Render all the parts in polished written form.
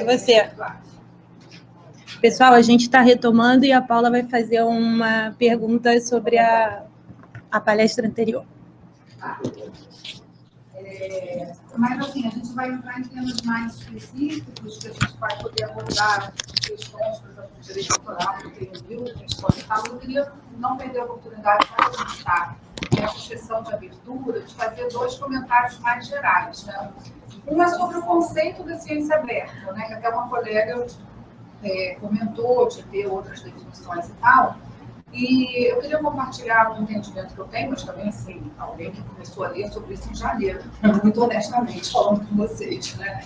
Você. Pessoal, a gente está retomando e a Paula vai fazer uma pergunta sobre a palestra anterior. Mas, assim, a gente vai entrar em temas mais específicos, que a gente vai poder abordar questões, por exemplo, do direito autoral, do período, questões e tal. Eu queria não perder a oportunidade para a gente estar nessa sessão de abertura, de fazer 2 comentários mais gerais, né? Um é sobre o conceito da ciência aberta, né? Que até uma colega comentou de ter outras definições e tal. E eu queria compartilhar um entendimento que eu tenho, mas também, assim, alguém que começou a ler sobre isso em janeiro, muito honestamente, falando com vocês, né?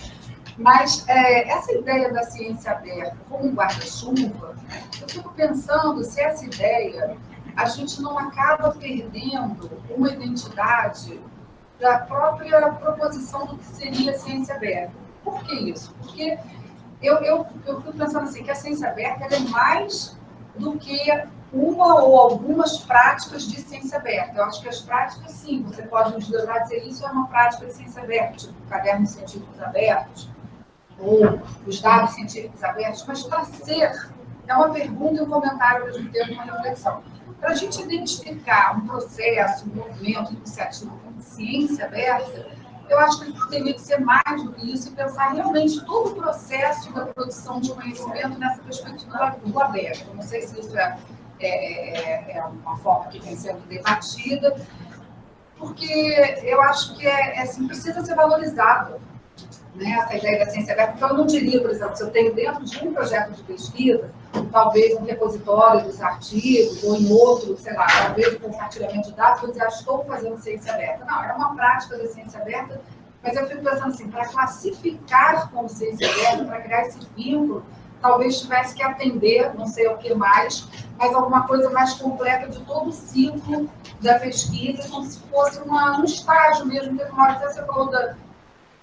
Mas essa ideia da ciência aberta como um guarda-chuva, eu fico pensando se essa ideia a gente não acaba perdendo uma identidade da própria proposição do que seria a ciência aberta. Por que isso? Porque eu fico pensando assim, que a ciência aberta ela é mais do que uma ou algumas práticas de ciência aberta. Eu acho que as práticas, sim, você pode nos levar a dizer isso é uma prática de ciência aberta, tipo cadernos científicos abertos, ou os dados científicos abertos, mas para ser, é uma pergunta e um comentário ao mesmo tempo, uma reflexão. Para a gente identificar um processo, um movimento, iniciativa como ciência aberta, eu acho que teria que ser mais do que isso e pensar realmente todo o processo da produção de conhecimento nessa perspectiva do aberto. Não sei se isso é uma forma que vem sendo debatida, porque eu acho que assim, precisa ser valorizado, né, essa ideia da ciência aberta. Então, eu não diria, por exemplo, se eu tenho dentro de um projeto de pesquisa, talvez um repositório dos artigos, ou em outro, sei lá, talvez o compartilhamento de dados, eu dizer, estou fazendo ciência aberta. Não, é uma prática da ciência aberta, mas eu fico pensando assim, para classificar como ciência aberta, para criar esse vínculo, talvez tivesse que atender, não sei o que mais, mas alguma coisa mais completa de todo o ciclo da pesquisa, como se fosse um estágio mesmo, que você falou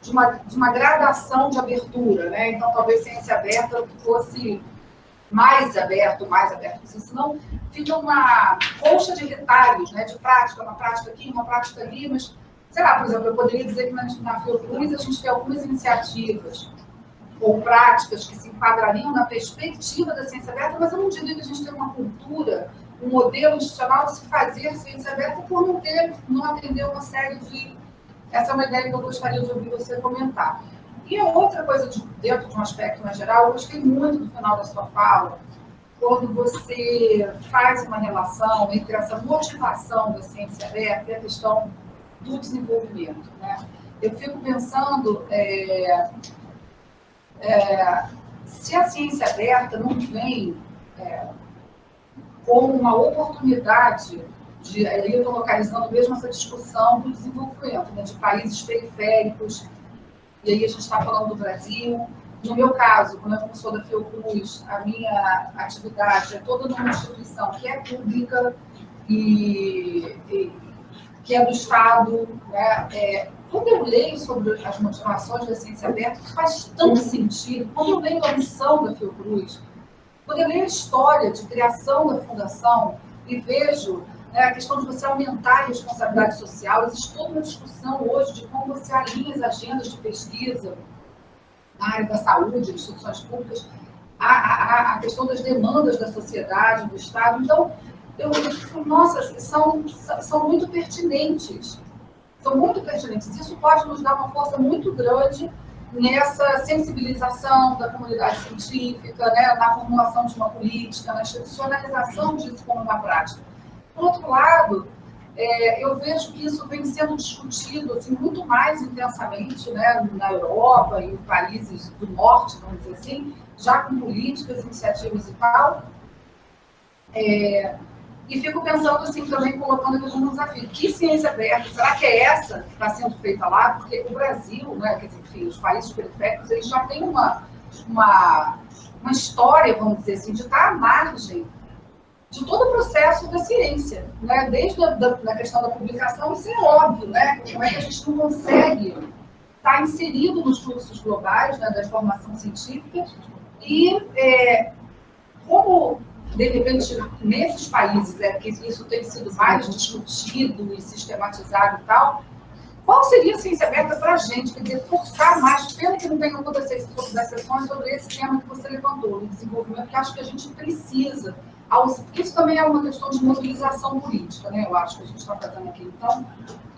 de uma gradação de abertura, né? Então, talvez ciência aberta fosse mais aberto, senão fica uma colcha de retalhos, né? De prática, uma prática aqui, uma prática ali, mas, sei lá, por exemplo, eu poderia dizer que na Fiocruz a gente tem algumas iniciativas ou práticas que se enquadrariam na perspectiva da ciência aberta, mas eu não diria que a gente tem uma cultura, um modelo institucional de se fazer ciência aberta por não atender uma série de... Essa é uma ideia que eu gostaria de ouvir você comentar. E a outra coisa, dentro de um aspecto mais geral, eu gostei muito do final da sua fala, quando você faz uma relação entre essa motivação da ciência aberta e a questão do desenvolvimento, né? Eu fico pensando... se a ciência aberta não vem como uma oportunidade de, eu estou localizando mesmo essa discussão do desenvolvimento, né, de países periféricos, e aí a gente está falando do Brasil. No meu caso, quando eu sou da Fiocruz, a minha atividade é toda numa instituição que é pública e que é do Estado, né? Quando eu leio sobre as motivações da ciência aberta, isso faz tanto sentido. Quando eu leio a missão da Fiocruz, quando eu leio a história de criação da fundação e vejo a questão de você aumentar a responsabilidade social, existe toda uma discussão hoje de como você alinha as agendas de pesquisa na área da saúde, instituições públicas, a questão das demandas da sociedade, do Estado. Então, eu fico, nossa, são muito pertinentes. São muito pertinentes. Isso pode nos dar uma força muito grande nessa sensibilização da comunidade científica, né, na formulação de uma política, na institucionalização disso como uma prática. Por outro lado, eu vejo que isso vem sendo discutido assim, muito mais intensamente, né, na Europa e em países do norte, vamos dizer assim, já com políticas, iniciativas e tal. E fico pensando assim, também colocando aqui como um desafio. Que ciência aberta? Será que é essa que está sendo feita lá? Porque o Brasil, né, quer dizer, enfim, os países periféricos, eles já têm uma história, vamos dizer assim, de estar à margem de todo o processo da ciência, né? Desde a questão da publicação, isso é óbvio, né? Como é que a gente não consegue estar inserido nos fluxos globais, né, da informação científica e como, de repente, nesses países que isso tem sido mais discutido e sistematizado e tal, Qual seria a ciência aberta para a gente? Quer dizer, forçar mais, pena que não tenha uma das sessões sobre esse tema que você levantou, no desenvolvimento, que acho que a gente precisa. Porque isso também é uma questão de mobilização política, né? Eu acho que a gente está fazendo aqui. Então,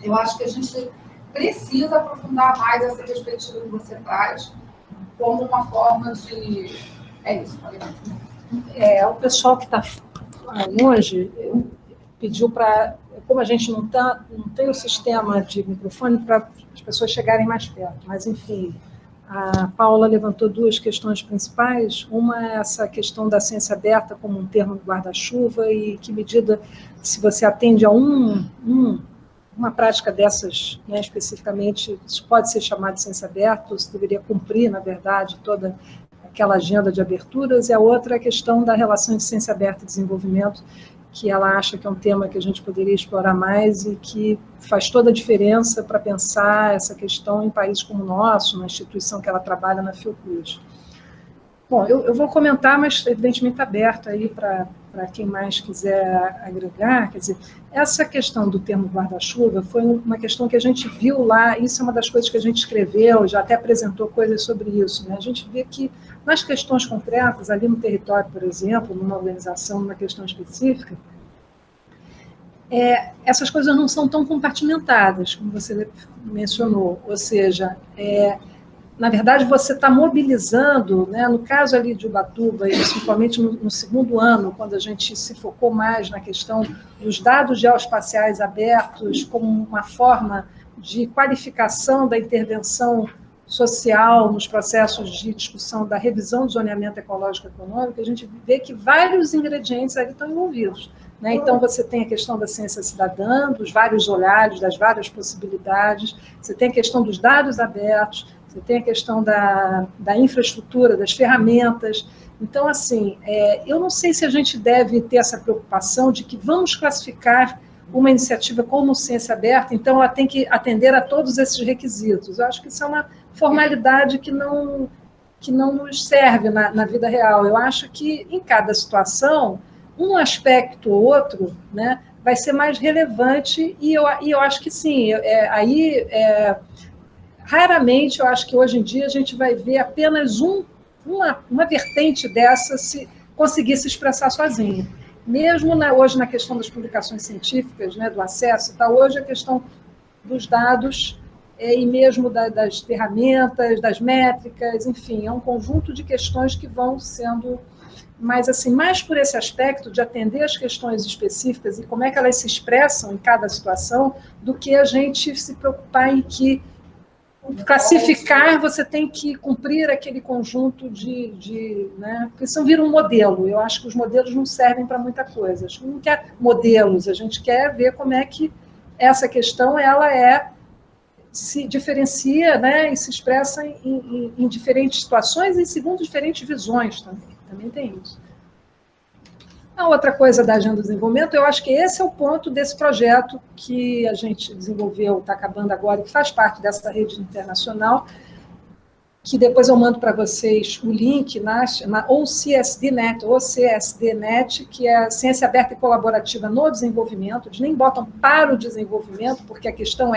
eu acho que a gente precisa aprofundar mais essa perspectiva que você traz como uma forma de... É isso, falei mais. O pessoal que está longe pediu para... Como a gente não tem o sistema de microfone para as pessoas chegarem mais perto, mas, enfim, a Paula levantou duas questões principais. Uma é essa questão da ciência aberta como um termo de guarda-chuva e que medida, se você atende a uma prática dessas, né, especificamente, isso pode ser chamado de ciência aberta, ou se deveria cumprir, na verdade, toda aquela agenda de aberturas. E a outra é a questão da relação de ciência aberta e desenvolvimento, que ela acha que é um tema que a gente poderia explorar mais e que faz toda a diferença para pensar essa questão em países como o nosso, na instituição que ela trabalha, na Fiocruz. Bom, eu vou comentar, mas evidentemente está aberto aí para quem mais quiser agregar. Quer dizer, essa questão do termo guarda-chuva foi uma questão que a gente viu lá, isso é uma das coisas que a gente escreveu, já até apresentou coisas sobre isso, né? A gente vê que nas questões concretas, ali no território, por exemplo, numa organização, numa questão específica, essas coisas não são tão compartimentadas, como você mencionou, ou seja, na verdade, você está mobilizando, né, no caso ali de Ubatuba, e principalmente no segundo ano, quando a gente se focou mais na questão dos dados geoespaciais abertos como uma forma de qualificação da intervenção social nos processos de discussão da revisão do zoneamento ecológico econômico, a gente vê que vários ingredientes ali estão envolvidos, né? Então, você tem a questão da ciência cidadã, dos vários olhares, das várias possibilidades, você tem a questão dos dados abertos, você tem a questão da infraestrutura, das ferramentas. Então, assim, eu não sei se a gente deve ter essa preocupação de que vamos classificar uma iniciativa como ciência aberta, então ela tem que atender a todos esses requisitos. Eu acho que isso é uma formalidade que não nos serve na vida real. Eu acho que, em cada situação, um aspecto ou outro, né, vai ser mais relevante, e eu acho que sim, raramente, eu acho que hoje em dia a gente vai ver apenas uma vertente dessa conseguir se expressar sozinha. Mesmo hoje na questão das publicações científicas, né, do acesso, tá, hoje a questão dos dados e mesmo das ferramentas, das métricas, enfim, é um conjunto de questões que vão sendo, mas assim, mais por esse aspecto de atender as questões específicas e como é que elas se expressam em cada situação, do que a gente se preocupar em que classificar, você tem que cumprir aquele conjunto né, porque senão vira um modelo. Eu acho que os modelos não servem para muita coisa. A gente não quer modelos, a gente quer ver como é que essa questão se diferencia, né, e se expressa em diferentes situações e segundo diferentes visões também. Também tem isso. A outra coisa da Agenda do Desenvolvimento, eu acho que esse é o ponto desse projeto que a gente desenvolveu, está acabando agora, que faz parte dessa rede internacional, que depois eu mando para vocês o link na OCSDNet, que é a Ciência Aberta e Colaborativa no Desenvolvimento. Eles nem botam para o desenvolvimento, porque a questão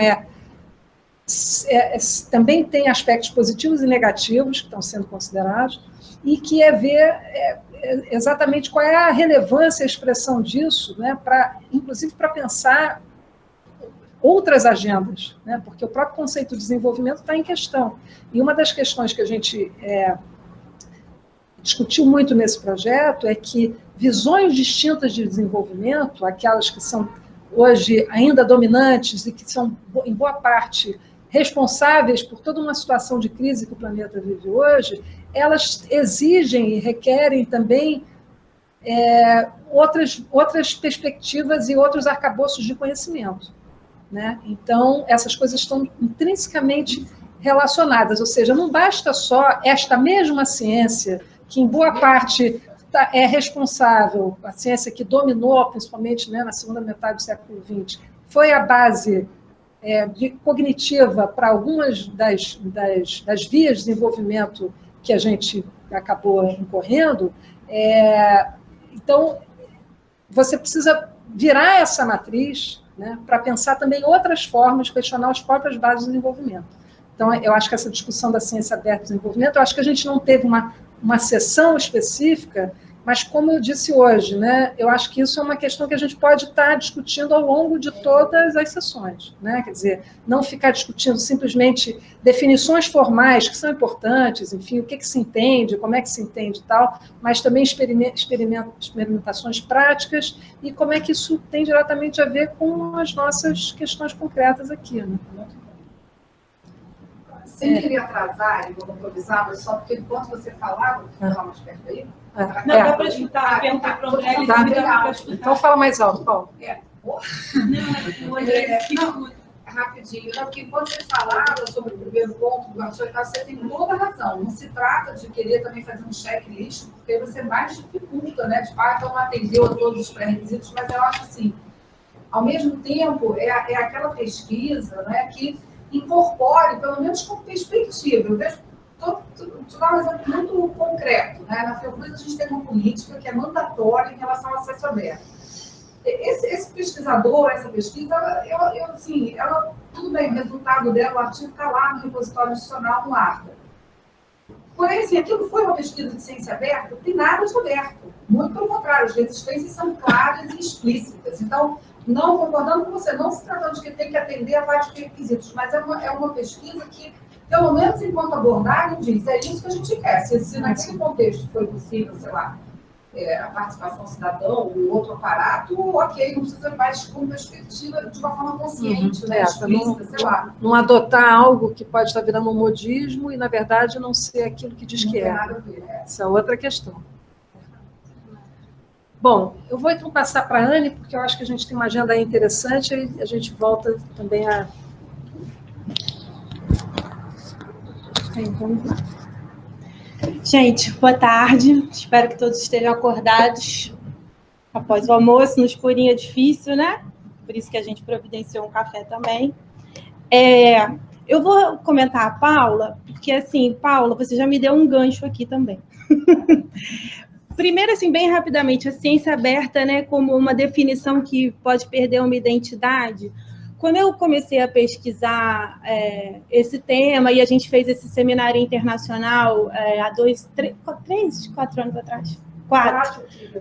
também tem aspectos positivos e negativos que estão sendo considerados, e que ver exatamente qual é a relevância e a expressão disso, né, inclusive para pensar outras agendas, né, porque o próprio conceito de desenvolvimento está em questão. E uma das questões que a gente discutiu muito nesse projeto é que visões distintas de desenvolvimento, aquelas que são hoje ainda dominantes e que são, em boa parte, responsáveis por toda uma situação de crise que o planeta vive hoje, elas exigem e requerem também outras perspectivas e outros arcabouços de conhecimento, né? Então, essas coisas estão intrinsecamente relacionadas, ou seja, não basta só esta mesma ciência, que em boa parte é responsável, a ciência que dominou, principalmente, né, na segunda metade do século XX, foi a base cognitiva para algumas das vias de desenvolvimento que a gente acabou incorrendo. Então, você precisa virar essa matriz, né, para pensar também outras formas, questionar as próprias bases do desenvolvimento. Então, eu acho que essa discussão da ciência aberta e desenvolvimento, eu acho que a gente não teve uma sessão específica, mas como eu disse hoje, né, eu acho que isso é uma questão que a gente pode estar discutindo ao longo de todas as sessões, né? Quer dizer, não ficar discutindo simplesmente definições formais que são importantes, enfim, o que se entende, como é que se entende e tal, mas também experimentações práticas e como é que isso tem diretamente a ver com as nossas questões concretas aqui, né? Sem querer atrasar, e vou improvisar, mas só porque enquanto você falava, vou falar mais perto aí. Não, dá para escutar, perguntar para o André. Então fala mais alto, Paulo. Rapidinho, porque quando você falava sobre o primeiro ponto do artigo 8º, você tem toda a razão. Não se trata de querer também fazer um checklist, porque você mais dificulta, né? Tipo, então não atendeu a todos os pré-requisitos, mas eu acho assim, ao mesmo tempo, é aquela pesquisa, né, que incorpore, pelo menos com perspectiva. Eu vejo, vou dar um exemplo muito concreto, né? Na Fiocruz a gente tem uma política que é mandatória em relação ao acesso aberto. Esse pesquisador, essa pesquisa, ela, tudo bem, o resultado dela, o artigo está lá no repositório institucional, no ARTA. Porém, assim, aquilo foi uma pesquisa de ciência aberta, não tem nada de aberto. Muito pelo contrário, as resistências são claras e explícitas. Então, não concordando com você, não se tratando de que tem que atender a vários requisitos, mas é uma pesquisa que, pelo menos enquanto abordagem, diz, é isso que a gente quer. Se naquele contexto foi possível, sei lá, a participação cidadã ou outro aparato, ok, não precisa mais com perspectiva de uma forma consciente, né, explícita, sei lá. Não adotar algo que pode estar virando um modismo e, na verdade, não ser aquilo que diz que é. Nada a ver, Essa é outra questão. Bom, eu vou então passar para a Anne, porque eu acho que a gente tem uma agenda aí interessante e a gente volta também a... Gente, boa tarde. Espero que todos estejam acordados após o almoço. No escurinho é difícil, né? Por isso que a gente providenciou um café também. Eu vou comentar a Paula, porque, assim, Paula, você já me deu um gancho aqui também. Primeiro, assim, bem rapidamente, a ciência aberta, né, como uma definição que pode perder uma identidade. Quando eu comecei a pesquisar esse tema, e a gente fez esse seminário internacional há 4 anos atrás?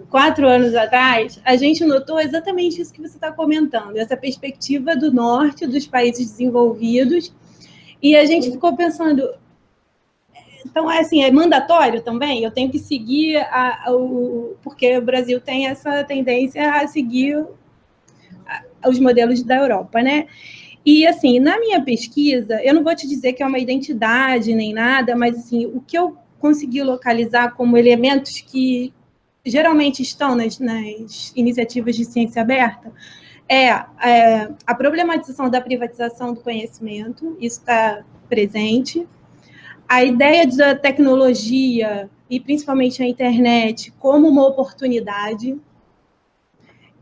4 anos atrás, a gente notou exatamente isso que você está comentando, essa perspectiva do norte, dos países desenvolvidos, e a gente ficou pensando... Então, assim, é mandatório também? Eu tenho que seguir, porque o Brasil tem essa tendência a seguir os modelos da Europa, né? E, assim, na minha pesquisa, eu não vou te dizer que é uma identidade nem nada, mas, assim, o que eu consegui localizar como elementos que geralmente estão nas iniciativas de ciência aberta é a problematização da privatização do conhecimento, isso está presente. A ideia da tecnologia, e principalmente a internet, como uma oportunidade,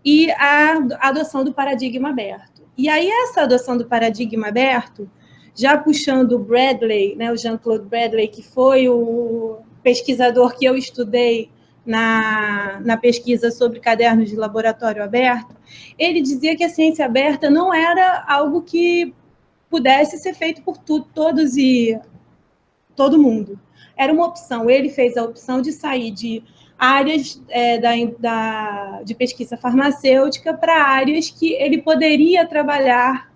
e a adoção do paradigma aberto. E aí, essa adoção do paradigma aberto, já puxando o Bradley, né, o Jean-Claude Bradley, que foi o pesquisador que eu estudei na pesquisa sobre cadernos de laboratório aberto, ele dizia que a ciência aberta não era algo que pudesse ser feito por todos e todo mundo. Era uma opção. Ele fez a opção de sair de áreas de pesquisa farmacêutica para áreas que ele poderia trabalhar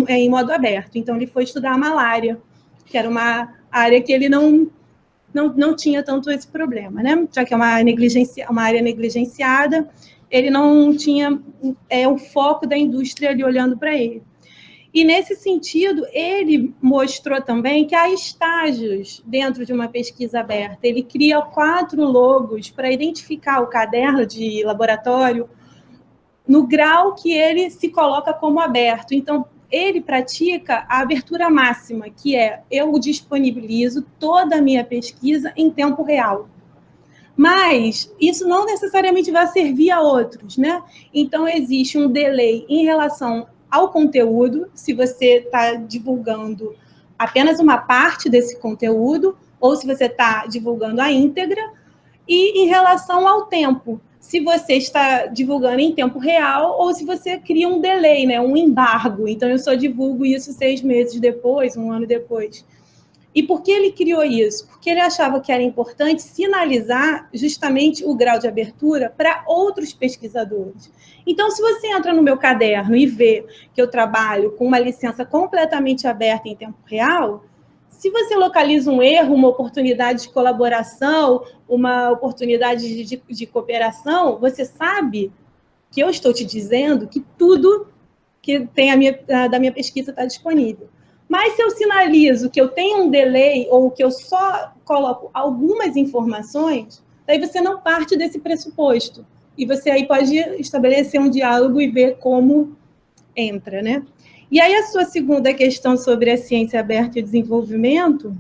em modo aberto. Então, ele foi estudar a malária, que era uma área que ele não tinha tanto esse problema, né? Já que é uma área negligenciada, ele não tinha o foco da indústria ali olhando para ele. E, nesse sentido, ele mostrou também que há estágios dentro de uma pesquisa aberta. Ele cria 4 logos para identificar o caderno de laboratório no grau que ele se coloca como aberto. Então, ele pratica a abertura máxima, que é eu disponibilizo toda a minha pesquisa em tempo real. Mas isso não necessariamente vai servir a outros, né? Então, existe um delay em relação ao conteúdo, se você está divulgando apenas uma parte desse conteúdo, ou se você está divulgando a íntegra, e em relação ao tempo. se você está divulgando em tempo real ou se você cria um delay, né, um embargo. Então, eu só divulgo isso 6 meses depois, 1 ano depois. E por que ele criou isso? Porque ele achava que era importante sinalizar justamente o grau de abertura para outros pesquisadores. Então, se você entra no meu caderno e vê que eu trabalho com uma licença completamente aberta em tempo real, se você localiza um erro, uma oportunidade de colaboração, uma oportunidade de cooperação, você sabe que eu estou te dizendo que tudo que tem da minha pesquisa está disponível. Mas se eu sinalizo que eu tenho um delay ou que eu só coloco algumas informações, daí você não parte desse pressuposto. E você aí pode estabelecer um diálogo e ver como entra, né? E aí a sua segunda questão sobre a ciência aberta e o desenvolvimento,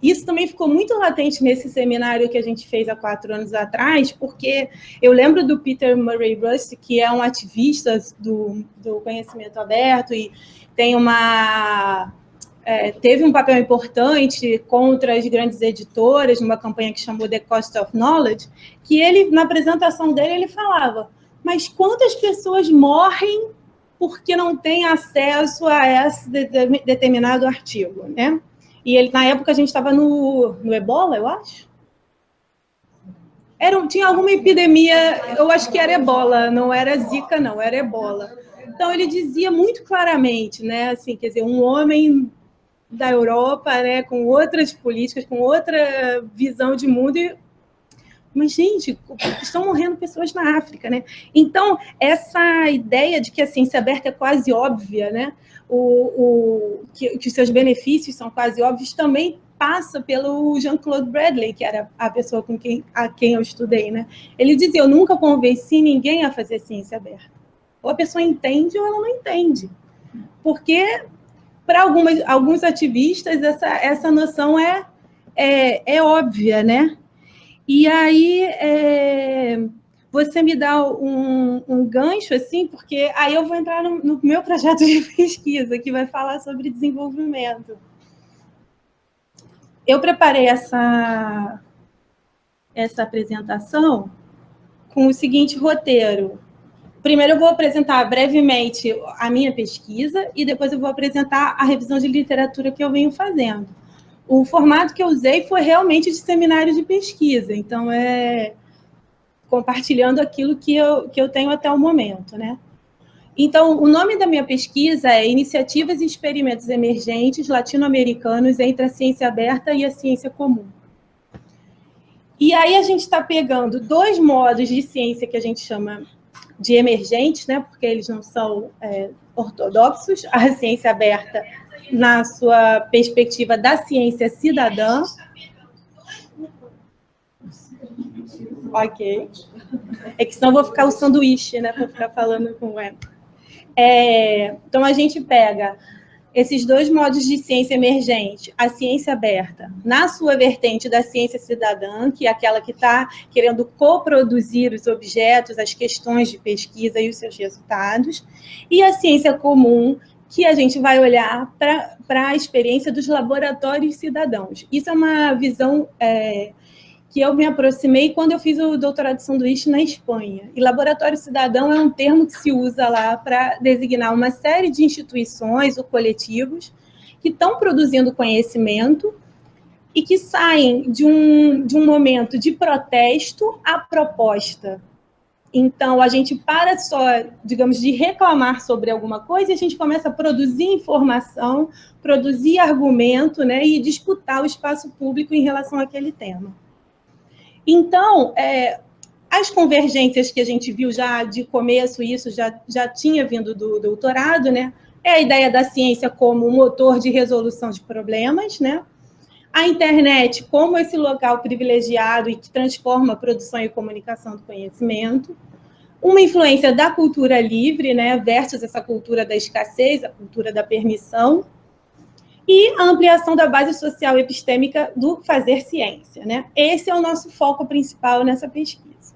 isso também ficou muito latente nesse seminário que a gente fez há 4 anos atrás, porque eu lembro do Peter Murray Rust, que é um ativista do conhecimento aberto e tem teve um papel importante contra as grandes editoras, numa campanha que chamou The Cost of Knowledge, que ele, na apresentação dele, ele falava, mas quantas pessoas morrem porque não têm acesso a esse determinado artigo, né? E ele, na época, a gente estava no Ebola, eu acho. Tinha alguma epidemia, eu acho que era Ebola, não era Zika, não, era Ebola. Então, ele dizia muito claramente, né, assim, quer dizer, um homem da Europa, né, com outras políticas, com outra visão de mundo, mas, gente, estão morrendo pessoas na África, né? Então, essa ideia de que a ciência aberta é quase óbvia, né? Que os seus benefícios são quase óbvios, também passa pelo Jean-Claude Bradley, que era a pessoa a quem eu estudei, né? Ele dizia, eu nunca convenci ninguém a fazer ciência aberta. Ou a pessoa entende ou ela não entende. Porque, para alguns ativistas, essa noção é óbvia, né? E aí, você me dá um gancho, assim, porque aí eu vou entrar no meu projeto de pesquisa, que vai falar sobre desenvolvimento. Eu preparei essa apresentação com o seguinte roteiro. Primeiro, eu vou apresentar brevemente a minha pesquisa e depois eu vou apresentar a revisão de literatura que eu venho fazendo. O formato que eu usei foi realmente de seminário de pesquisa, então compartilhando aquilo que eu tenho até o momento, né? Então, o nome da minha pesquisa é Iniciativas e Experimentos Emergentes Latino-Americanos entre a Ciência Aberta e a Ciência Comum. E aí a gente está pegando 2 modos de ciência que a gente chama de emergentes, né? Porque eles não são ortodoxos, a ciência aberta na sua perspectiva da ciência cidadã. Ok. É que senão eu vou ficar o sanduíche, né? Para ficar falando com ela. Então, a gente pega esses 2 modos de ciência emergente, a ciência aberta, na sua vertente da ciência cidadã, que é aquela que está querendo coproduzir os objetos, as questões de pesquisa e os seus resultados, e a ciência comum, que a gente vai olhar para a experiência dos laboratórios cidadãos. Isso é uma visão que eu me aproximei quando eu fiz o doutorado de sanduíche na Espanha. E laboratório cidadão é um termo que se usa lá para designar uma série de instituições ou coletivos que estão produzindo conhecimento e que saem de um momento de protesto à proposta. Então, a gente para só, digamos, de reclamar sobre alguma coisa e a gente começa a produzir informação, produzir argumento, né, e disputar o espaço público em relação àquele tema. Então, as convergências que a gente viu já de começo, isso já tinha vindo do doutorado, né? É a ideia da ciência como um motor de resolução de problemas, né? A internet como esse local privilegiado e que transforma a produção e comunicação do conhecimento. Uma influência da cultura livre, né? Versus essa cultura da escassez, a cultura da permissão. E a ampliação da base social epistêmica do fazer ciência, né? Esse é o nosso foco principal nessa pesquisa.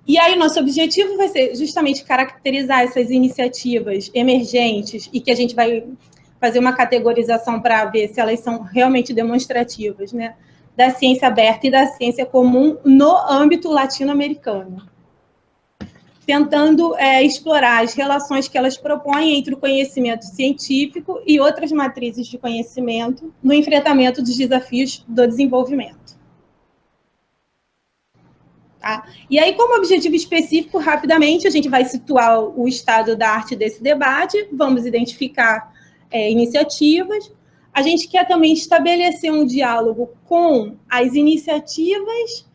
E aí, nosso objetivo vai ser justamente caracterizar essas iniciativas emergentes e que a gente vai fazer uma categorização para ver se elas são realmente demonstrativas, né? da ciência aberta e da ciência comum no âmbito latino-americano, tentando explorar as relações que elas propõem entre o conhecimento científico e outras matrizes de conhecimento no enfrentamento dos desafios do desenvolvimento. Tá? E aí, como objetivo específico, rapidamente, a gente vai situar o estado da arte desse debate, vamos identificar iniciativas. A gente quer também estabelecer um diálogo com as iniciativas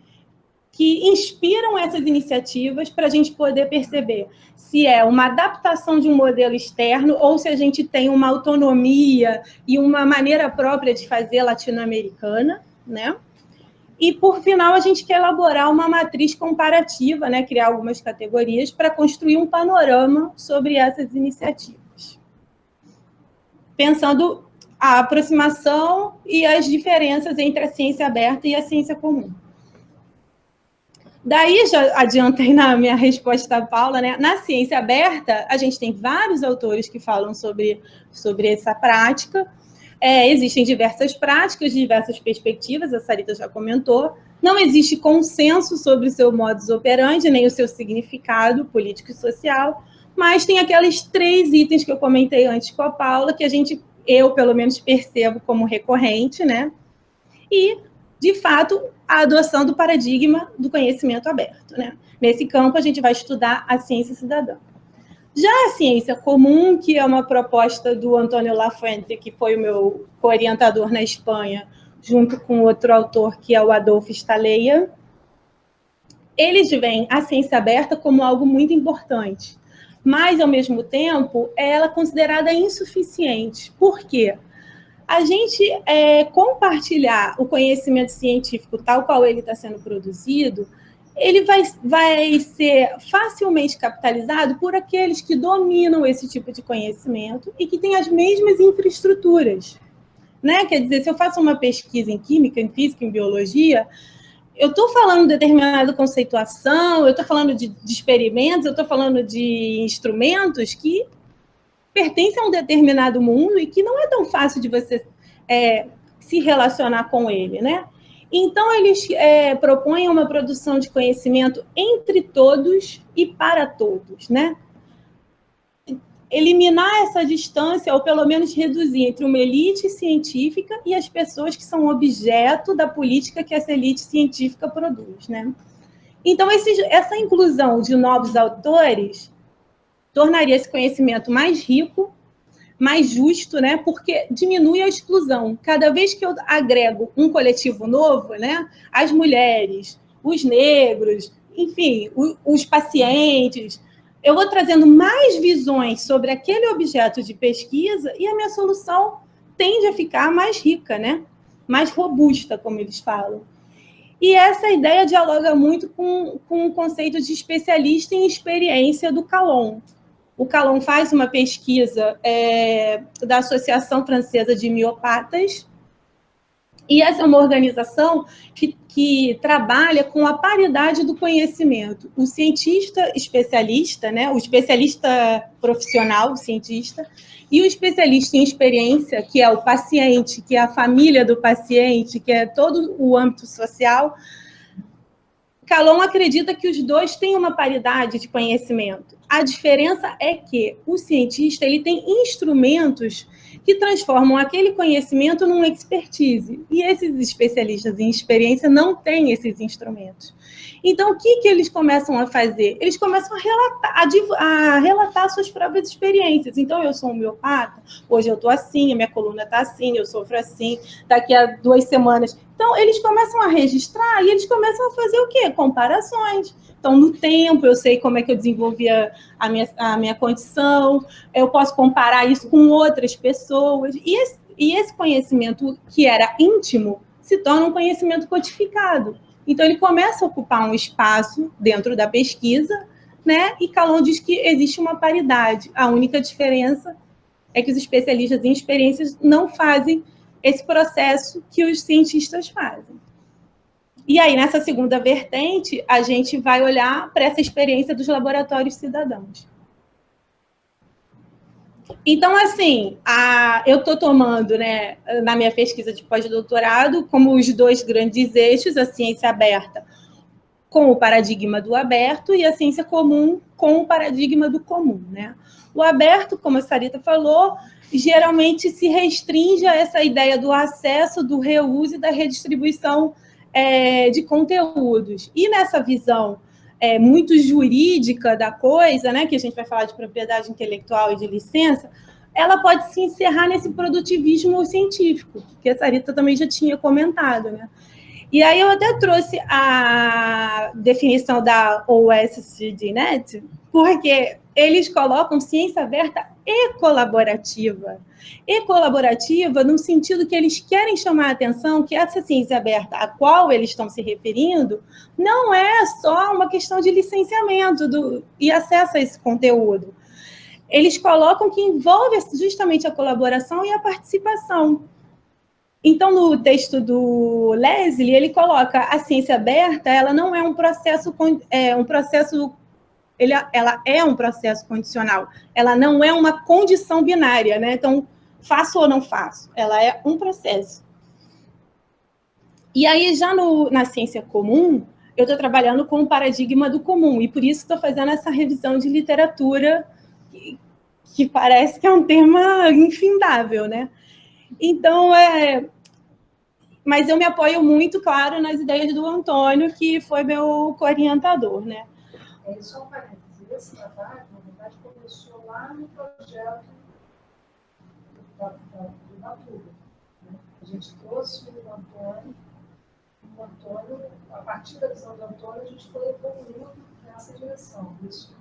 que inspiram essas iniciativas para a gente poder perceber se é uma adaptação de um modelo externo ou se a gente tem uma autonomia e uma maneira própria de fazer latino-americana, né? E, por final, a gente quer elaborar uma matriz comparativa, né? Criar algumas categorias para construir um panorama sobre essas iniciativas, pensando a aproximação e as diferenças entre a ciência aberta e a ciência comum. Daí, já adiantei na minha resposta à Paula, né? Na ciência aberta, a gente tem vários autores que falam sobre essa prática. Existem diversas práticas, diversas perspectivas, a Sarita já comentou. Não existe consenso sobre o seu modus operandi, nem o seu significado político e social, mas tem aqueles 3 itens que eu comentei antes com a Paula, que eu, pelo menos, percebo como recorrente, né? E, de fato, a adoção do paradigma do conhecimento aberto, né? Nesse campo, a gente vai estudar a ciência cidadã. Já a ciência comum, que é uma proposta do Antônio Lafuente, que foi o meu orientador na Espanha, junto com outro autor, que é o Adolfo Staleya, eles veem a ciência aberta como algo muito importante, mas, ao mesmo tempo, ela é considerada insuficiente. Por quê? A gente compartilhar o conhecimento científico tal qual ele está sendo produzido, ele vai ser facilmente capitalizado por aqueles que dominam esse tipo de conhecimento e que têm as mesmas infraestruturas, né? Quer dizer, se eu faço uma pesquisa em química, em física, em biologia, eu estou falando de determinada conceituação, eu estou falando de experimentos, eu estou falando de instrumentos que pertencem a um determinado mundo e que não é tão fácil de você se relacionar com ele, né? Então, eles propõem uma produção de conhecimento entre todos e para todos, né? Eliminar essa distância, ou pelo menos reduzir entre uma elite científica e as pessoas que são objeto da política que essa elite científica produz, né? Então, essa inclusão de novos autores tornaria esse conhecimento mais rico, mais justo, né? Porque diminui a exclusão. Cada vez que eu agrego um coletivo novo, né? As mulheres, os negros, enfim, os pacientes, eu vou trazendo mais visões sobre aquele objeto de pesquisa e a minha solução tende a ficar mais rica, né? Mais robusta, como eles falam. E essa ideia dialoga muito com o conceito de especialista em experiência do Calon. O Calon faz uma pesquisa da Associação Francesa de Miopatas, e essa é uma organização que trabalha com a paridade do conhecimento. O cientista especialista, né, o especialista profissional, o cientista, e o especialista em experiência, que é o paciente, que é a família do paciente, que é todo o âmbito social. Calon acredita que os dois têm uma paridade de conhecimento. A diferença é que o cientista ele tem instrumentos que transformam aquele conhecimento num expertise. E esses especialistas em experiência não têm esses instrumentos. Então, o que eles começam a fazer? Eles começam a relatar suas próprias experiências. Então, eu sou homeopata, hoje eu estou assim, a minha coluna está assim, eu sofro assim, daqui a 2 semanas. Então, eles começam a registrar e eles começam a fazer o quê? Comparações. Então, no tempo, eu sei como é que eu desenvolvia a minha condição, eu posso comparar isso com outras pessoas. E esse conhecimento que era íntimo se torna um conhecimento codificado. Então, ele começa a ocupar um espaço dentro da pesquisa, né? E Calon diz que existe uma paridade. A única diferença é que os especialistas em experiências não fazem esse processo que os cientistas fazem. E aí, nessa segunda vertente, a gente vai olhar para essa experiência dos laboratórios cidadãos. Então, assim, eu estou tomando, né, na minha pesquisa de pós-doutorado, como os dois grandes eixos, a ciência aberta com o paradigma do aberto e a ciência comum com o paradigma do comum, né? O aberto, como a Sarita falou, geralmente se restringe a essa ideia do acesso, do reuso e da redistribuição de conteúdos. E nessa visão muito jurídica da coisa, né, que a gente vai falar de propriedade intelectual e de licença, ela pode se encerrar nesse produtivismo científico, que a Sarita também já tinha comentado, né? E aí eu até trouxe a definição da OSCDNet, porque eles colocam ciência aberta e colaborativa. E colaborativa no sentido que eles querem chamar a atenção que essa ciência aberta a qual eles estão se referindo não é só uma questão de licenciamento e acesso a esse conteúdo. Eles colocam que envolve justamente a colaboração e a participação. Então, no texto do Leslie, ele coloca a ciência aberta, ela não é um processo, ela é um processo condicional, ela não é uma condição binária, né? Então, faço ou não faço, ela é um processo. E aí, já na ciência comum, eu estou trabalhando com o paradigma do comum, e por isso estou fazendo essa revisão de literatura, que parece que é um tema infindável, né? Então, mas eu me apoio muito, claro, nas ideias do Antônio, que foi meu co-orientador, né? Só um parênteses, esse trabalho, na verdade, começou lá no projeto do Batuba. Né? A gente trouxe o Antônio, a partir da visão do Antônio, a gente foi evoluindo nessa direção. Isso,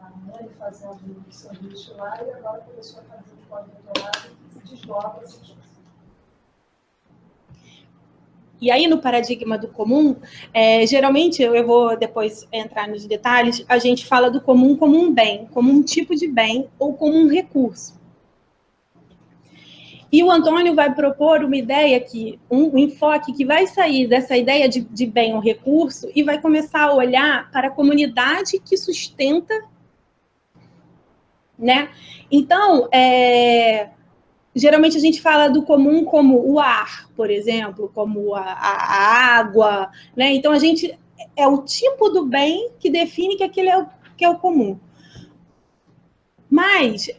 a mãe fazendo o sanduíche lá, e agora começou a fazer o pós-doutorado e se desdobra essas coisas. E aí, no paradigma do comum, geralmente, eu vou depois entrar nos detalhes, a gente fala do comum como um bem, como um tipo de bem ou como um recurso. E o Antônio vai propor uma ideia, um enfoque que vai sair dessa ideia de bem ou recurso e vai começar a olhar para a comunidade que sustenta, né? Então, geralmente a gente fala do comum como o ar, por exemplo, como a água, né? Então, é o tipo do bem que define que aquele é o comum. Mas,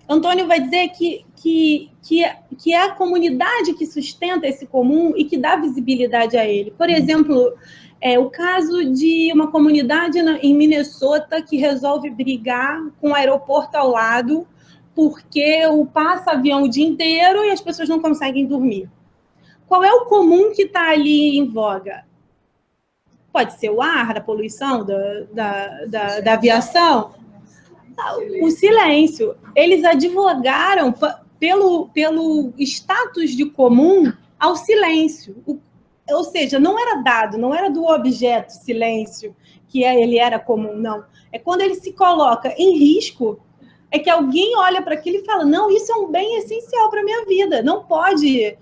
Antônio vai dizer que é a comunidade que sustenta esse comum e que dá visibilidade a ele. Por exemplo, o caso de uma comunidade em Minnesota que resolve brigar com o aeroporto ao lado porque passa avião o dia inteiro e as pessoas não conseguem dormir. Qual é o comum que está ali em voga? Pode ser o ar, da poluição, da aviação. O silêncio. Eles advogaram pelo status de comum ao silêncio. Ou seja, não era dado, não era do objeto silêncio que ele era comum, não. É quando ele se coloca em risco, é que alguém olha para aquilo e fala, não, isso é um bem essencial para a minha vida, não pode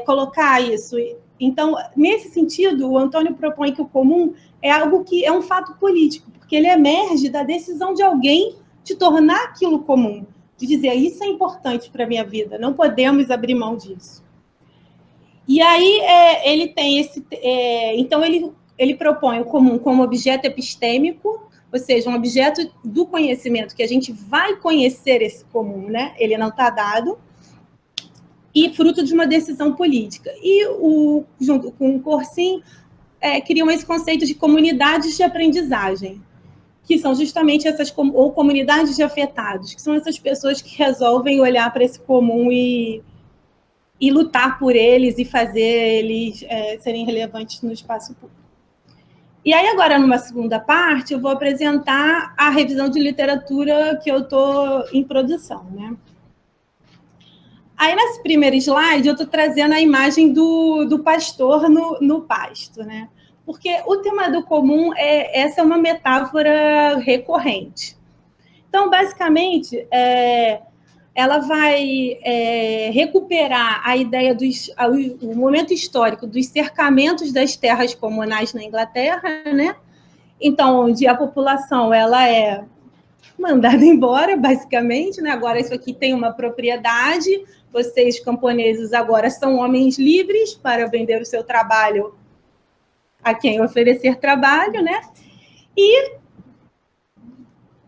colocar isso. Então, nesse sentido, o Antônio propõe que o comum é algo que é um fato político, porque ele emerge da decisão de alguém de tornar aquilo comum, de dizer, isso é importante para a minha vida, não podemos abrir mão disso. E aí, ele tem então, ele propõe o comum como objeto epistêmico, ou seja, um objeto do conhecimento, que a gente vai conhecer esse comum, né? Ele não está dado, e fruto de uma decisão política. E, junto com o Courcine, criam esse conceito de comunidades de aprendizagem, que são justamente ou comunidades de afetados, que são essas pessoas que resolvem olhar para esse comum e lutar por eles e fazer eles serem relevantes no espaço público. E aí, agora, numa segunda parte, eu vou apresentar a revisão de literatura que eu estou em produção, né? Aí, nesse primeiro slide, eu estou trazendo a imagem do pastor no pasto, né? Porque o tema do comum, essa é uma metáfora recorrente. Então, basicamente, ela vai recuperar a ideia o momento histórico dos cercamentos das terras comunais na Inglaterra, né? Então, onde a população ela é mandado embora, basicamente, né? Agora isso aqui tem uma propriedade, vocês, camponeses, agora são homens livres para vender o seu trabalho a quem oferecer trabalho, né? E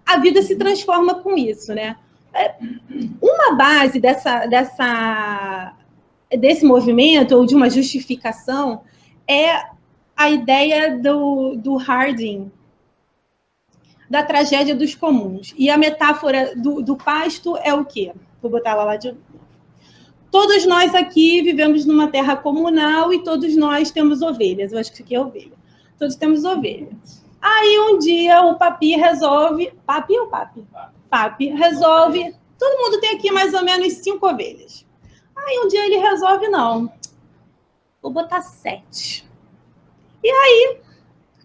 a vida se transforma com isso, né? Uma base desse movimento, ou de uma justificação, é a ideia do Harding, da tragédia dos comuns. E a metáfora do pasto é o quê? Vou botar ela lá de novo. Todos nós aqui vivemos numa terra comunal e todos nós temos ovelhas. Eu acho que isso aqui é ovelha. Todos temos ovelhas. Aí um dia o Papi resolve... Papi ou Papi? Papi resolve... Todo mundo tem aqui mais ou menos 5 ovelhas. Aí um dia ele resolve, não. Vou botar 7. E aí,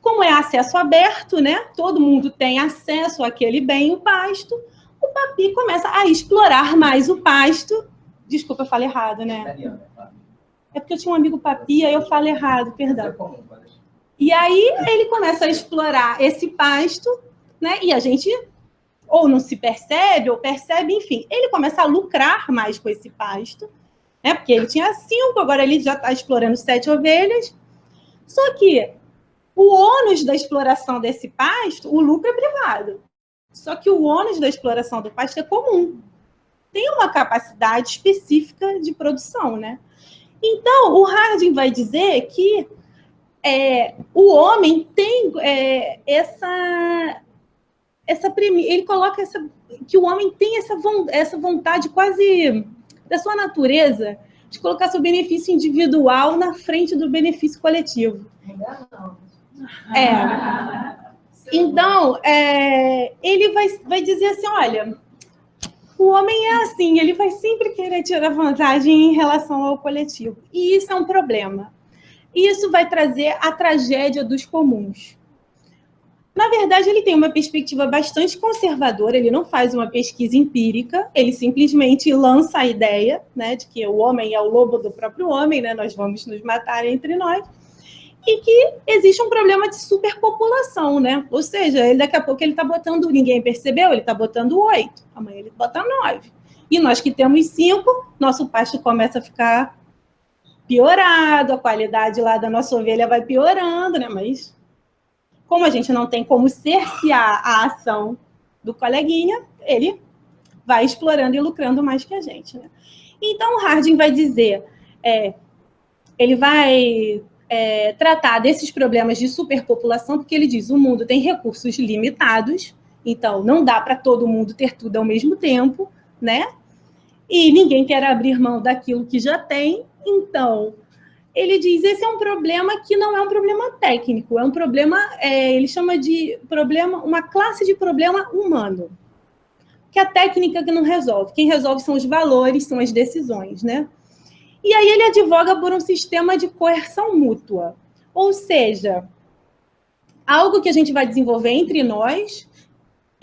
como é acesso aberto, né? Todo mundo tem acesso àquele bem, o pasto. O Papi começa a explorar mais o pasto. Desculpa, eu falei errado, né? É porque eu tinha um amigo Papi, aí eu falo errado, perdão. E aí ele começa a explorar esse pasto, né? E a gente ou não se percebe, ou percebe, enfim. Ele começa a lucrar mais com esse pasto, né? Porque ele tinha 5, agora ele já está explorando 7 ovelhas. Só que o ônus da exploração desse pasto, o lucro é privado. Só que o ônus da exploração do pasto é comum. Tem uma capacidade específica de produção, né? Então, o Harding vai dizer que o homem tem ele coloca que o homem tem essa vontade quase da sua natureza de colocar seu benefício individual na frente do benefício coletivo. Então, ele vai dizer assim, olha, o homem é assim, ele vai sempre querer tirar vantagem em relação ao coletivo. E isso é um problema. Isso vai trazer a tragédia dos comuns. Na verdade, ele tem uma perspectiva bastante conservadora, ele não faz uma pesquisa empírica, ele simplesmente lança a ideia, né, de que o homem é o lobo do próprio homem, né, nós vamos nos matar entre nós, e que existe um problema de superpopulação, né? Ou seja, daqui a pouco ele está botando, ninguém percebeu, ele está botando 8, amanhã ele bota 9. E nós que temos 5, nosso pasto começa a ficar piorado, a qualidade lá da nossa ovelha vai piorando, né? Mas como a gente não tem como cercear a ação do coleguinha, ele vai explorando e lucrando mais que a gente, né? Então, o Harding vai dizer, ele vai tratar desses problemas de superpopulação, porque ele diz, o mundo tem recursos limitados, então não dá para todo mundo ter tudo ao mesmo tempo, né? E ninguém quer abrir mão daquilo que já tem, então... Ele diz, esse é um problema que não é um problema técnico, é um problema, ele chama de problema, uma classe de problema humano, que é a técnica que não resolve. Quem resolve são os valores, são as decisões, né? E aí ele advoga por um sistema de coerção mútua, ou seja, algo que a gente vai desenvolver entre nós.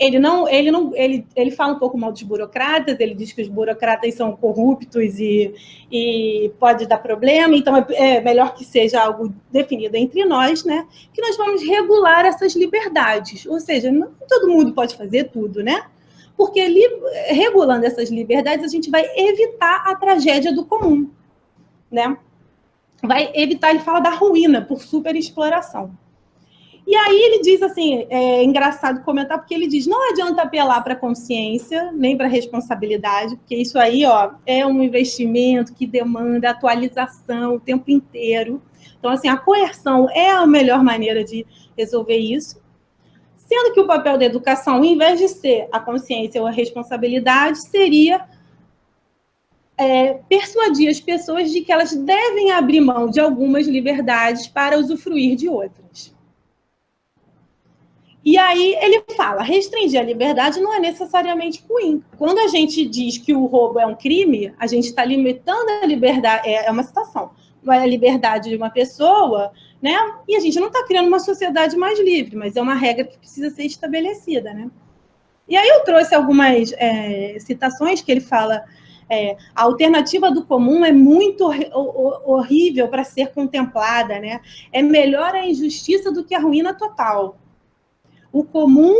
Ele fala um pouco mal dos burocratas, ele diz que os burocratas são corruptos e pode dar problema, então é melhor que seja algo definido entre nós, né? Que nós vamos regular essas liberdades, ou seja, não todo mundo pode fazer tudo, né? Porque regulando essas liberdades, a gente vai evitar a tragédia do comum, né? Vai evitar, ele fala da ruína por superexploração. E aí ele diz assim, é engraçado comentar, porque ele diz, não adianta apelar para a consciência, nem para a responsabilidade, porque isso aí, ó, é um investimento que demanda atualização o tempo inteiro. Então, assim, a coerção é a melhor maneira de resolver isso. Sendo que o papel da educação, ao invés de ser a consciência ou a responsabilidade, seria persuadir as pessoas de que elas devem abrir mão de algumas liberdades para usufruir de outras. E aí ele fala, restringir a liberdade não é necessariamente ruim. Quando a gente diz que o roubo é um crime, a gente está limitando a liberdade, é uma situação, a liberdade de uma pessoa, né? E a gente não está criando uma sociedade mais livre, mas é uma regra que precisa ser estabelecida, né? E aí eu trouxe algumas citações que ele fala, a alternativa do comum é muito horrível para ser contemplada, né? É melhor a injustiça do que a ruína total. O comum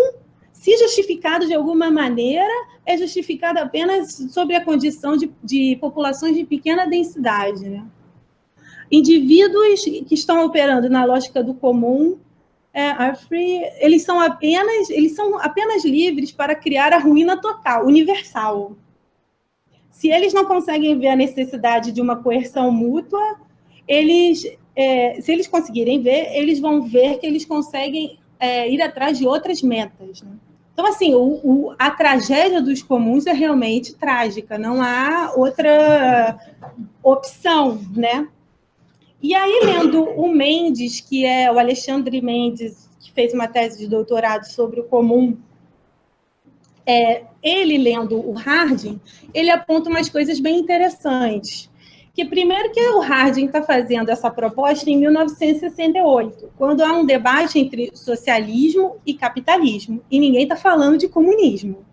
se justificado de alguma maneira, é justificado apenas sobre a condição de populações de pequena densidade, né? Indivíduos que estão operando na lógica do comum, eles são apenas livres para criar a ruína total, universal. Se eles não conseguem ver a necessidade de uma coerção mútua, se eles conseguirem ver, eles vão ver que eles conseguem ir atrás de outras metas, né? Então, assim, a tragédia dos comuns é realmente trágica, não há outra opção, né? E aí, lendo o Mendes, que é o Alexandre Mendes, que fez uma tese de doutorado sobre o comum, ele lendo o Harding, ele aponta umas coisas bem interessantes. Que primeiro que o Harding está fazendo essa proposta em 1968, quando há um debate entre socialismo e capitalismo, e ninguém está falando de comunismo.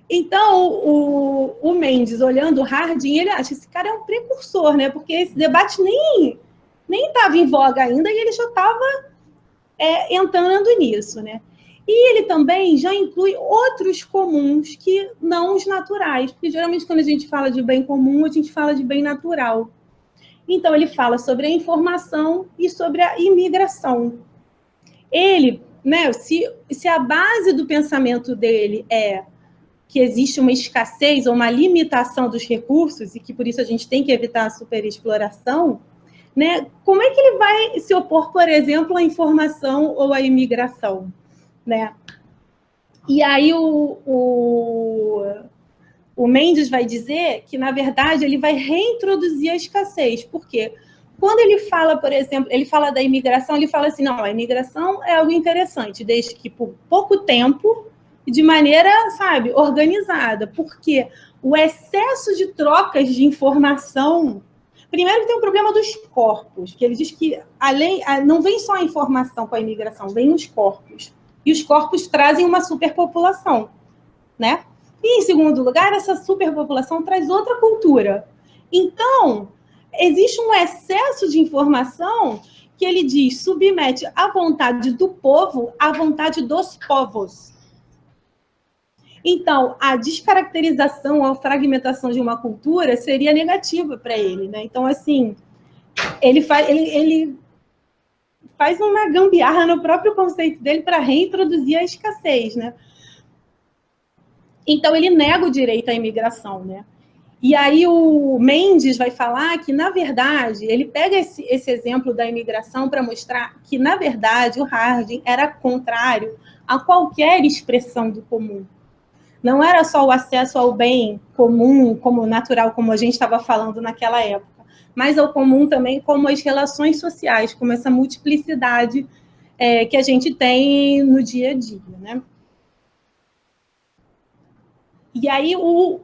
Então, o Mendes, olhando o Harding, ele acha que esse cara é um precursor, né? Porque esse debate nem estava em voga ainda e ele já estava entrando nisso, né? E ele também já inclui outros comuns que não os naturais, porque geralmente quando a gente fala de bem comum, a gente fala de bem natural. Então, ele fala sobre a informação e sobre a imigração. Ele, né, se a base do pensamento dele é que existe uma escassez ou uma limitação dos recursos e que, por isso, a gente tem que evitar a superexploração, né, como é que ele vai se opor, por exemplo, à informação ou à imigração? Né? E aí o Mendes vai dizer que, na verdade, ele vai reintroduzir a escassez. Por quê? Quando ele fala, por exemplo, ele fala da imigração, ele fala assim, não, a imigração é algo interessante, desde que por pouco tempo e de maneira, sabe, organizada, porque o excesso de trocas de informação... Primeiro que tem o problema dos corpos, que ele diz que não vem só a informação com a imigração, vem os corpos. E os corpos trazem uma superpopulação, né? E, em segundo lugar, essa superpopulação traz outra cultura. Então, existe um excesso de informação que ele diz submete a vontade do povo à vontade dos povos. Então, a descaracterização, a fragmentação de uma cultura seria negativa para ele, né? Então, assim, ele faz uma gambiarra no próprio conceito dele para reintroduzir a escassez, né? Então, ele nega o direito à imigração, né? E aí o Mendes vai falar que, na verdade, ele pega esse exemplo da imigração para mostrar que, na verdade, o Harding era contrário a qualquer expressão do comum. Não era só o acesso ao bem comum, como natural, como a gente estava falando naquela época, mas ao comum também como as relações sociais, como essa multiplicidade que a gente tem no dia a dia, né? E aí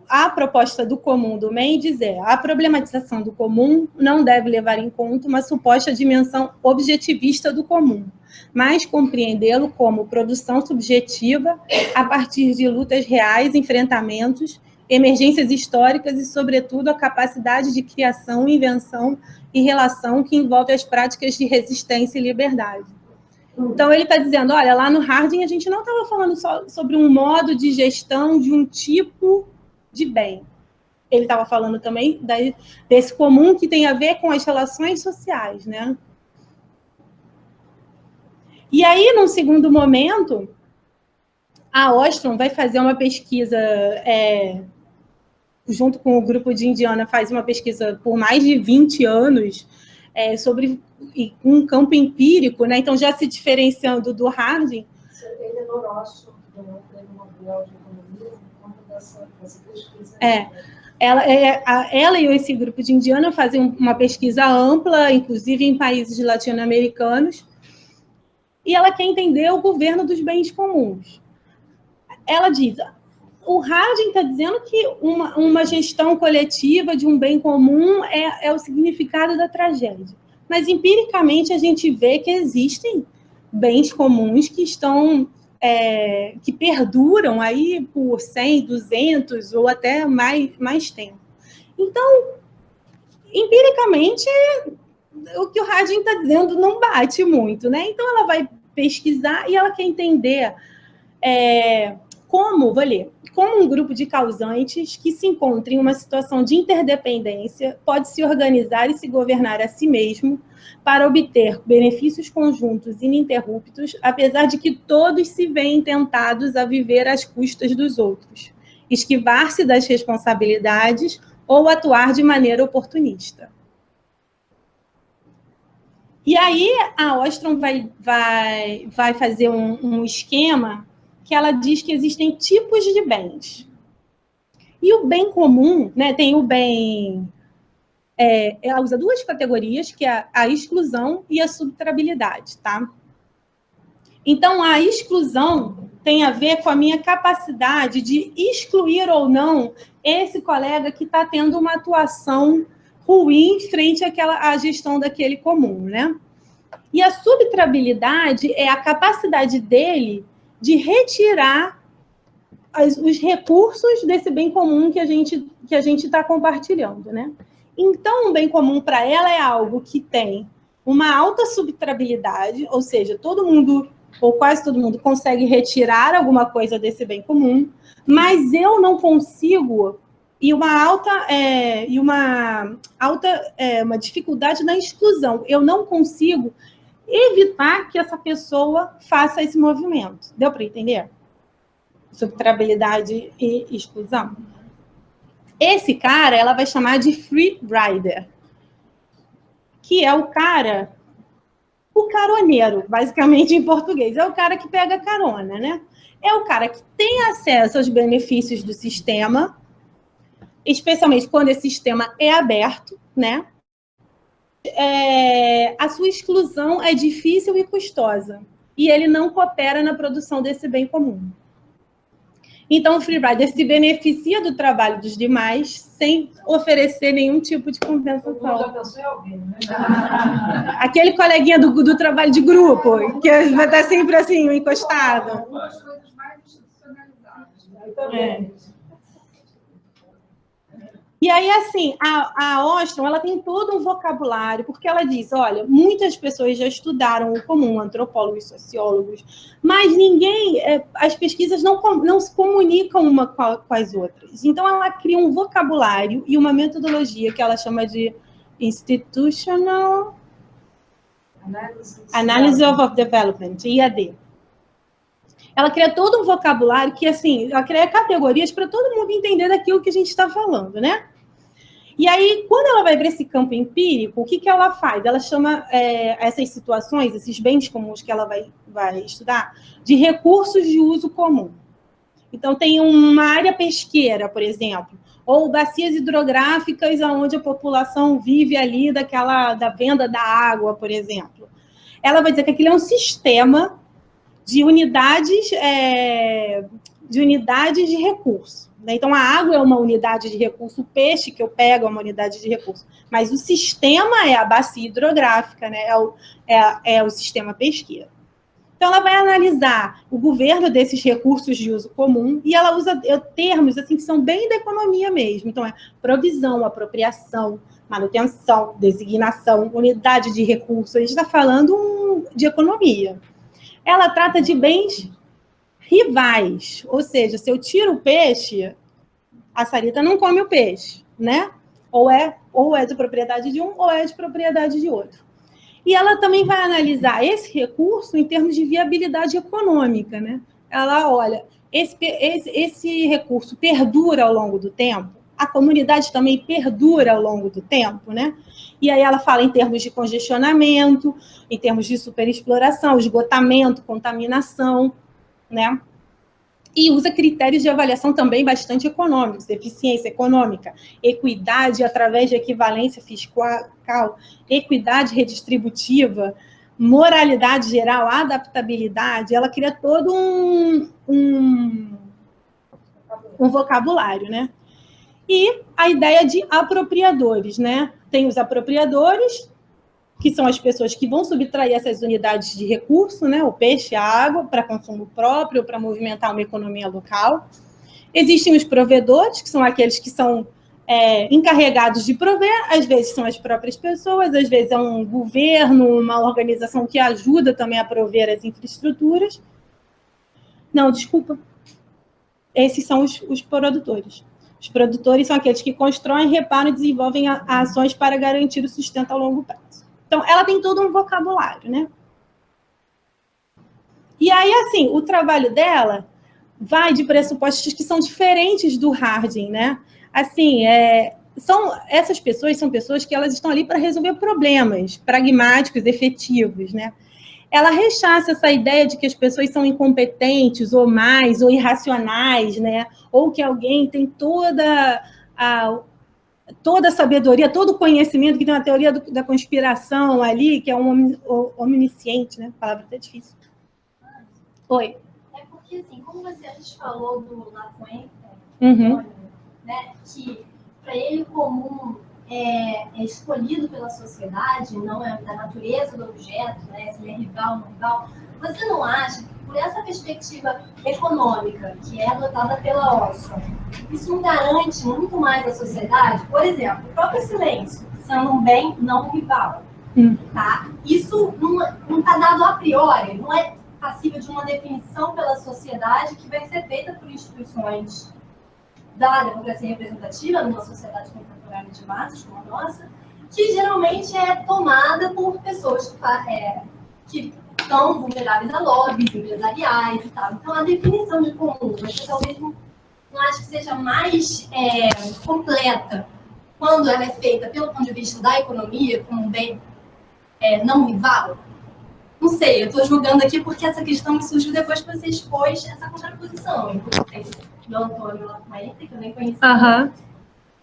a proposta do comum do Mendes a problematização do comum não deve levar em conta uma suposta dimensão objetivista do comum, mas compreendê-lo como produção subjetiva a partir de lutas reais, enfrentamentos, emergências históricas e, sobretudo, a capacidade de criação, invenção e relação que envolve as práticas de resistência e liberdade. Então, ele está dizendo, olha, lá no Harding a gente não estava falando só sobre um modo de gestão de um tipo de bem. Ele estava falando também desse comum que tem a ver com as relações sociais, né? E aí, num segundo momento, a Ostrom vai fazer uma pesquisa, junto com o grupo de Indiana, faz uma pesquisa por mais de 20 anos sobre um campo empírico, né? Então, já se diferenciando do Harding. Ele é Norosco, que ganhou o Prêmio Nobel de Economia, por conta dessa pesquisa. Ela e esse grupo de Indiana fazem uma pesquisa ampla, inclusive em países latino-americanos, e ela quer entender o governo dos bens comuns. Ela diz, o Harding está dizendo que uma gestão coletiva de um bem comum é o significado da tragédia. Mas, empiricamente, a gente vê que existem bens comuns que estão... que perduram aí por 100, 200 ou até mais tempo. Então, empiricamente, o que o Harding está dizendo não bate muito, né? Então, ela vai pesquisar e ela quer entender vou ler, como um grupo de causantes que se encontra em uma situação de interdependência pode se organizar e se governar a si mesmo para obter benefícios conjuntos ininterruptos, apesar de que todos se veem tentados a viver às custas dos outros, esquivar-se das responsabilidades ou atuar de maneira oportunista. E aí a Ostrom vai fazer um esquema que ela diz que existem tipos de bens. E o bem comum, né, tem o bem... ela usa duas categorias, que é a exclusão e a subtrabilidade, tá? Então, a exclusão tem a ver com a minha capacidade de excluir ou não esse colega que está tendo uma atuação ruim frente à gestão daquele comum, né? E a subtrabilidade é a capacidade dele de retirar os recursos desse bem comum que a gente está compartilhando, né? Então, o bem comum para ela é algo que tem uma alta subtrabilidade, ou seja, todo mundo, ou quase todo mundo, consegue retirar alguma coisa desse bem comum, mas eu não consigo, uma dificuldade na exclusão. Eu não consigo evitar que essa pessoa faça esse movimento. Deu para entender? Subtrabilidade e exclusão. Esse cara, ela vai chamar de free rider, que é o caroneiro, basicamente em português. É o cara que pega carona, né? É o cara que tem acesso aos benefícios do sistema, especialmente quando esse sistema é aberto, né? A sua exclusão é difícil e custosa, e ele não coopera na produção desse bem comum. Então, o free rider se beneficia do trabalho dos demais sem oferecer nenhum tipo de compensação. Aquele coleguinha do trabalho de grupo, que vai estar sempre assim, encostado. As coisas mais institucionalizadas. E aí, assim, a Ostrom, ela tem todo um vocabulário, porque ela diz, olha, muitas pessoas já estudaram o comum, antropólogos, sociólogos, mas as pesquisas não se comunicam uma com as outras. Então, ela cria um vocabulário e uma metodologia que ela chama de Institutional Analysis of Development, IAD. Ela cria todo um vocabulário que, assim, ela cria categorias para todo mundo entender daquilo que a gente está falando, né? E aí, quando ela vai para esse campo empírico, o que ela faz? Ela chama essas situações, esses bens comuns que ela vai estudar, de recursos de uso comum. Então, tem uma área pesqueira, por exemplo, ou bacias hidrográficas onde a população vive ali da venda da água, por exemplo. Ela vai dizer que aquilo é um sistema de unidades de recurso. Né? Então, a água é uma unidade de recurso, o peixe que eu pego é uma unidade de recurso. Mas o sistema é a bacia hidrográfica, né? É o sistema pesqueiro. Então, ela vai analisar o governo desses recursos de uso comum e ela usa termos assim, que são bem da economia mesmo. Então, é provisão, apropriação, manutenção, designação, unidade de recurso. A gente está falando de economia. Ela trata de bens rivais, ou seja, se eu tiro o peixe, a Sarita não come o peixe, né? Ou é de propriedade de um, ou é de propriedade de outro. E ela também vai analisar esse recurso em termos de viabilidade econômica, né? Ela olha, esse recurso perdura ao longo do tempo, a comunidade também perdura ao longo do tempo, né? E aí ela fala em termos de congestionamento, em termos de superexploração, esgotamento, contaminação, né? E usa critérios de avaliação também bastante econômicos, eficiência econômica, equidade através de equivalência fiscal, equidade redistributiva, moralidade geral, adaptabilidade. Ela cria todo um vocabulário, né? E a ideia de apropriadores, né? Tem os apropriadores, que são as pessoas que vão subtrair essas unidades de recurso, né? O peixe, a água, para consumo próprio, para movimentar uma economia local. Existem os provedores, que são aqueles que são encarregados de prover, às vezes são as próprias pessoas, às vezes é um governo, uma organização que ajuda também a prover as infraestruturas. Não, desculpa. Esses são os produtores. Os produtores são aqueles que constroem, reparam e desenvolvem ações para garantir o sustento a longo prazo. Então, ela tem todo um vocabulário, né? E aí, assim, o trabalho dela vai de pressupostos que são diferentes do Harding, né? Assim, essas pessoas são pessoas que elas estão ali para resolver problemas pragmáticos, efetivos, né? Ela rechaça essa ideia de que as pessoas são incompetentes, ou mais, ou irracionais, né? Ou que alguém tem toda a sabedoria, todo o conhecimento, que tem uma teoria da conspiração ali, que é um omnisciente, né? A palavra até difícil. Oi. É porque, assim, como a gente falou do Lacan, né, que para ele o comum é escolhido pela sociedade, não é da natureza do objeto, né, se ele é rival ou não rival, você não acha que, por essa perspectiva econômica que é adotada pela Ostrom, isso não garante muito mais a sociedade? Por exemplo, o próprio silêncio, sendo um bem não rival, tá? Isso não está dado a priori, não é passível de uma definição pela sociedade que vai ser feita por instituições da democracia representativa, numa sociedade contemporânea de massas como a nossa, que geralmente é tomada por pessoas que estão vulneráveis a lobbies empresariais e tal. Então, a definição de comum, você talvez não acha que seja mais completa quando ela é feita pelo ponto de vista da economia como um bem não rival? Não sei, eu estou julgando aqui porque essa questão me surgiu depois que você expôs essa contraposição. Do Antônio Lafuente, que eu nem conhecia,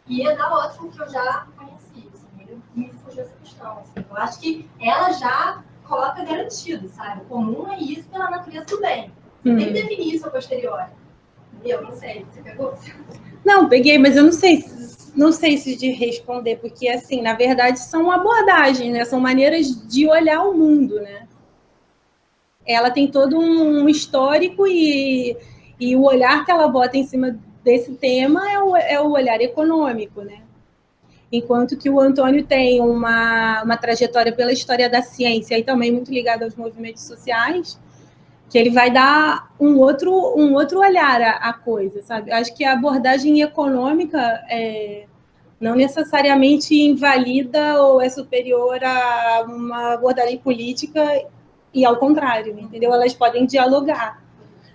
e a da Ostrom, que eu já conheci. Assim, me fugiu essa questão. Assim. Eu acho que ela já coloca garantido, sabe? O comum é isso pela natureza do bem. Você tem que definir isso a posteriori. Eu não sei, você pegou? Não, peguei, mas eu não sei se de responder, porque, assim, na verdade, são abordagens, né? São maneiras de olhar o mundo, né? Ela tem todo um histórico e o olhar que ela bota em cima desse tema é o olhar econômico, né? Enquanto que o Antônio tem uma trajetória pela história da ciência e também muito ligada aos movimentos sociais, que ele vai dar um outro olhar à coisa, sabe? Acho que a abordagem econômica não necessariamente invalida ou é superior a uma abordagem política e ao contrário, entendeu? Elas podem dialogar.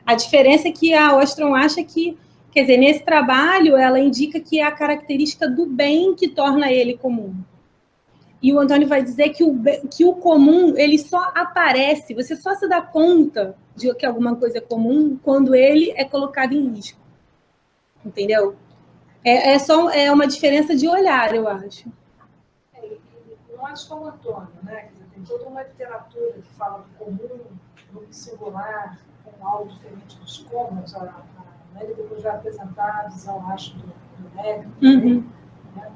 A diferença é que a Ostrom acha que, quer dizer, nesse trabalho, ela indica que é a característica do bem que torna ele comum. E o Antônio vai dizer que o comum, ele só aparece, você só se dá conta de que alguma coisa é comum quando ele é colocado em risco. Entendeu? É uma diferença de olhar, eu acho. Não é só o Antônio, né? Tem toda uma literatura que fala do comum, do singular, com algo diferente dos comuns. A Nélia depois vai apresentar a visão, acho, do Hegel, né?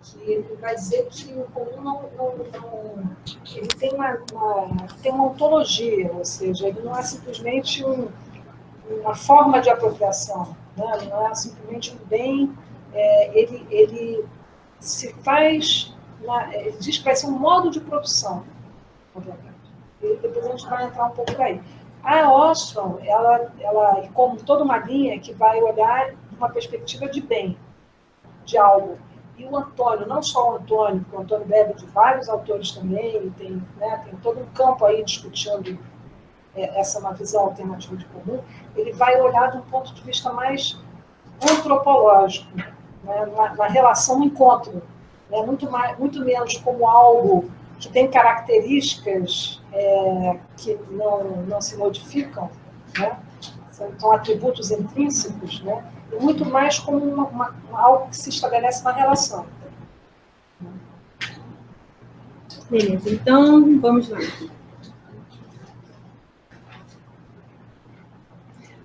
Que ele vai dizer que o comum ele tem uma ontologia, ou seja, ele não é simplesmente uma forma de apropriação, né? Ele não é simplesmente um bem, ele se faz, ele diz que vai ser um modo de produção, na verdade. E depois a gente vai entrar um pouco daí. A Ostrom, ela como toda uma linha que vai olhar de uma perspectiva de bem, de algo. E o Antônio, não só o Antônio, porque o Antônio bebe de vários autores também, tem todo um campo aí discutindo essa uma visão alternativa de comum, ele vai olhar de um ponto de vista mais antropológico, né? Uma relação, um encontro, né? Muito menos como algo que tem características que não se modificam, né? São atributos intrínsecos, né? E muito mais como algo que se estabelece na relação. Beleza, então vamos lá.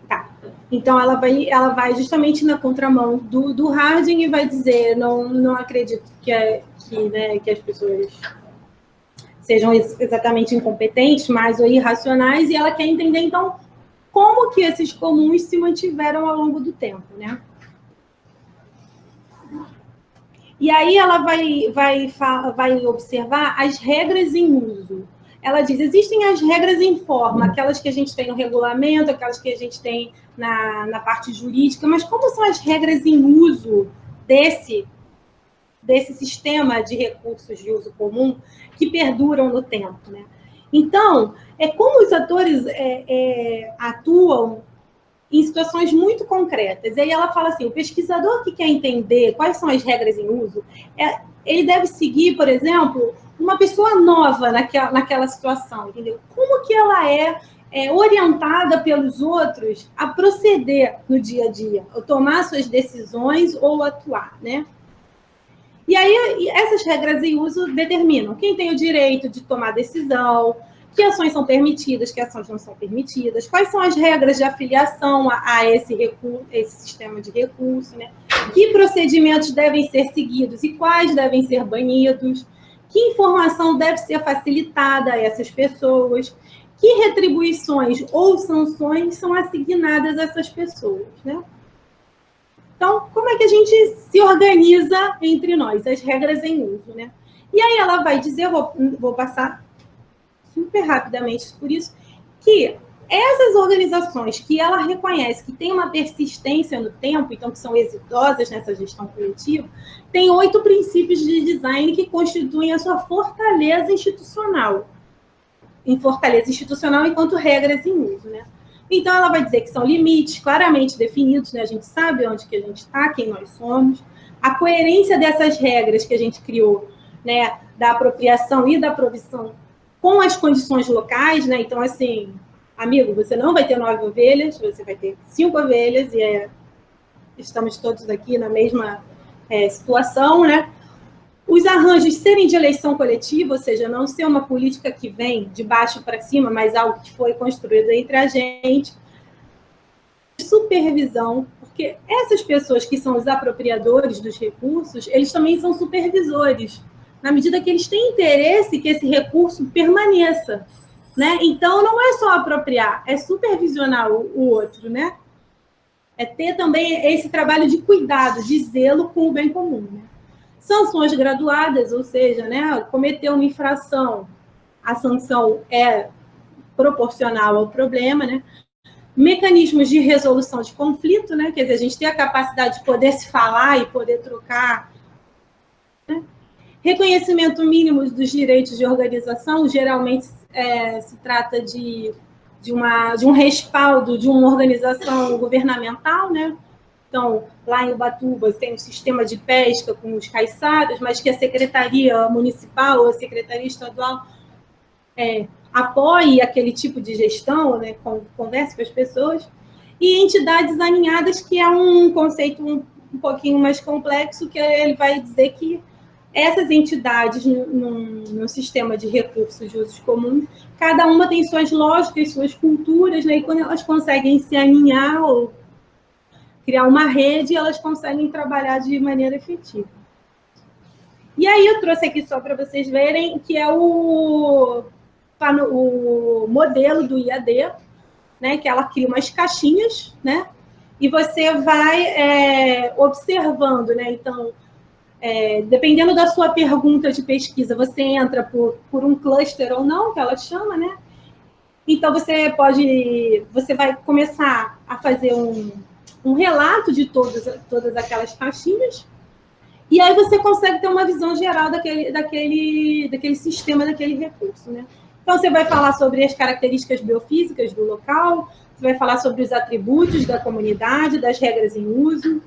Tá. Então ela vai justamente na contramão do Harding e vai dizer, não acredito que as pessoas sejam exatamente incompetentes, mas ou irracionais, e ela quer entender, então, como que esses comuns se mantiveram ao longo do tempo, né? E aí ela vai observar as regras em uso. ela diz, existem as regras em forma, aquelas que a gente tem no regulamento, aquelas que a gente tem na parte jurídica, mas como são as regras em uso desse sistema de recursos de uso comum que perduram no tempo, né? Então, como os atores atuam em situações muito concretas. E aí ela fala assim, o pesquisador que quer entender quais são as regras em uso, ele deve seguir, por exemplo, uma pessoa nova naquela situação, entendeu? Como que ela é orientada pelos outros a proceder no dia a dia, a tomar suas decisões ou atuar, né? E aí, essas regras em uso determinam quem tem o direito de tomar decisão, que ações são permitidas, que ações não são permitidas, quais são as regras de afiliação a esse sistema de recurso, né? Que procedimentos devem ser seguidos e quais devem ser banidos, que informação deve ser facilitada a essas pessoas, que retribuições ou sanções são assignadas a essas pessoas, né? Então, como é que a gente se organiza entre nós, as regras em uso, né? E aí ela vai dizer, vou passar super rapidamente por isso, que essas organizações que ela reconhece que tem uma persistência no tempo, então que são exitosas nessa gestão coletiva, tem 8 princípios de design que constituem a sua fortaleza institucional. Em fortaleza institucional enquanto regras em uso, né? Então, ela vai dizer que são limites claramente definidos, né? A gente sabe onde que a gente está, quem nós somos. A coerência dessas regras que a gente criou, né? Da apropriação e da provisão com as condições locais, né? Então, assim, amigo, você não vai ter 9 ovelhas, você vai ter 5 ovelhas, e estamos todos aqui na mesma situação, né? Os arranjos serem de eleição coletiva, ou seja, não ser uma política que vem de baixo para cima, mas algo que foi construído entre a gente. Supervisão, porque essas pessoas que são os apropriadores dos recursos, eles também são supervisores, na medida que eles têm interesse que esse recurso permaneça, né? Então, não é só apropriar, é supervisionar o outro, né? É ter também esse trabalho de cuidado, de zelo com o bem comum, né? Sanções graduadas, ou seja, né, cometeu uma infração, a sanção é proporcional ao problema, né? Mecanismos de resolução de conflito, né? Quer dizer, a gente tem a capacidade de poder se falar e poder trocar, né? Reconhecimento mínimo dos direitos de organização, geralmente se trata de um respaldo de uma organização governamental, né? Então, lá em Ubatuba tem um sistema de pesca com os caiçaras, mas que a Secretaria Municipal ou a Secretaria Estadual apoie aquele tipo de gestão, né, converse com as pessoas. E entidades aninhadas, que é um conceito um pouquinho mais complexo, que ele vai dizer que essas entidades no sistema de recursos de usos comuns, cada uma tem suas lógicas, suas culturas, né, e quando elas conseguem se aninhar ou criar uma rede, elas conseguem trabalhar de maneira efetiva. E aí eu trouxe aqui só para vocês verem que é o modelo do IAD, né, que ela cria umas caixinhas, né, e você vai observando, né, então, dependendo da sua pergunta de pesquisa, você entra por um cluster ou não, que ela chama, né, então você vai começar a fazer um relato de todas aquelas caixinhas, e aí você consegue ter uma visão geral daquele sistema, daquele recurso, né? Então, você vai falar sobre as características biofísicas do local, você vai falar sobre os atributos da comunidade, das regras em uso,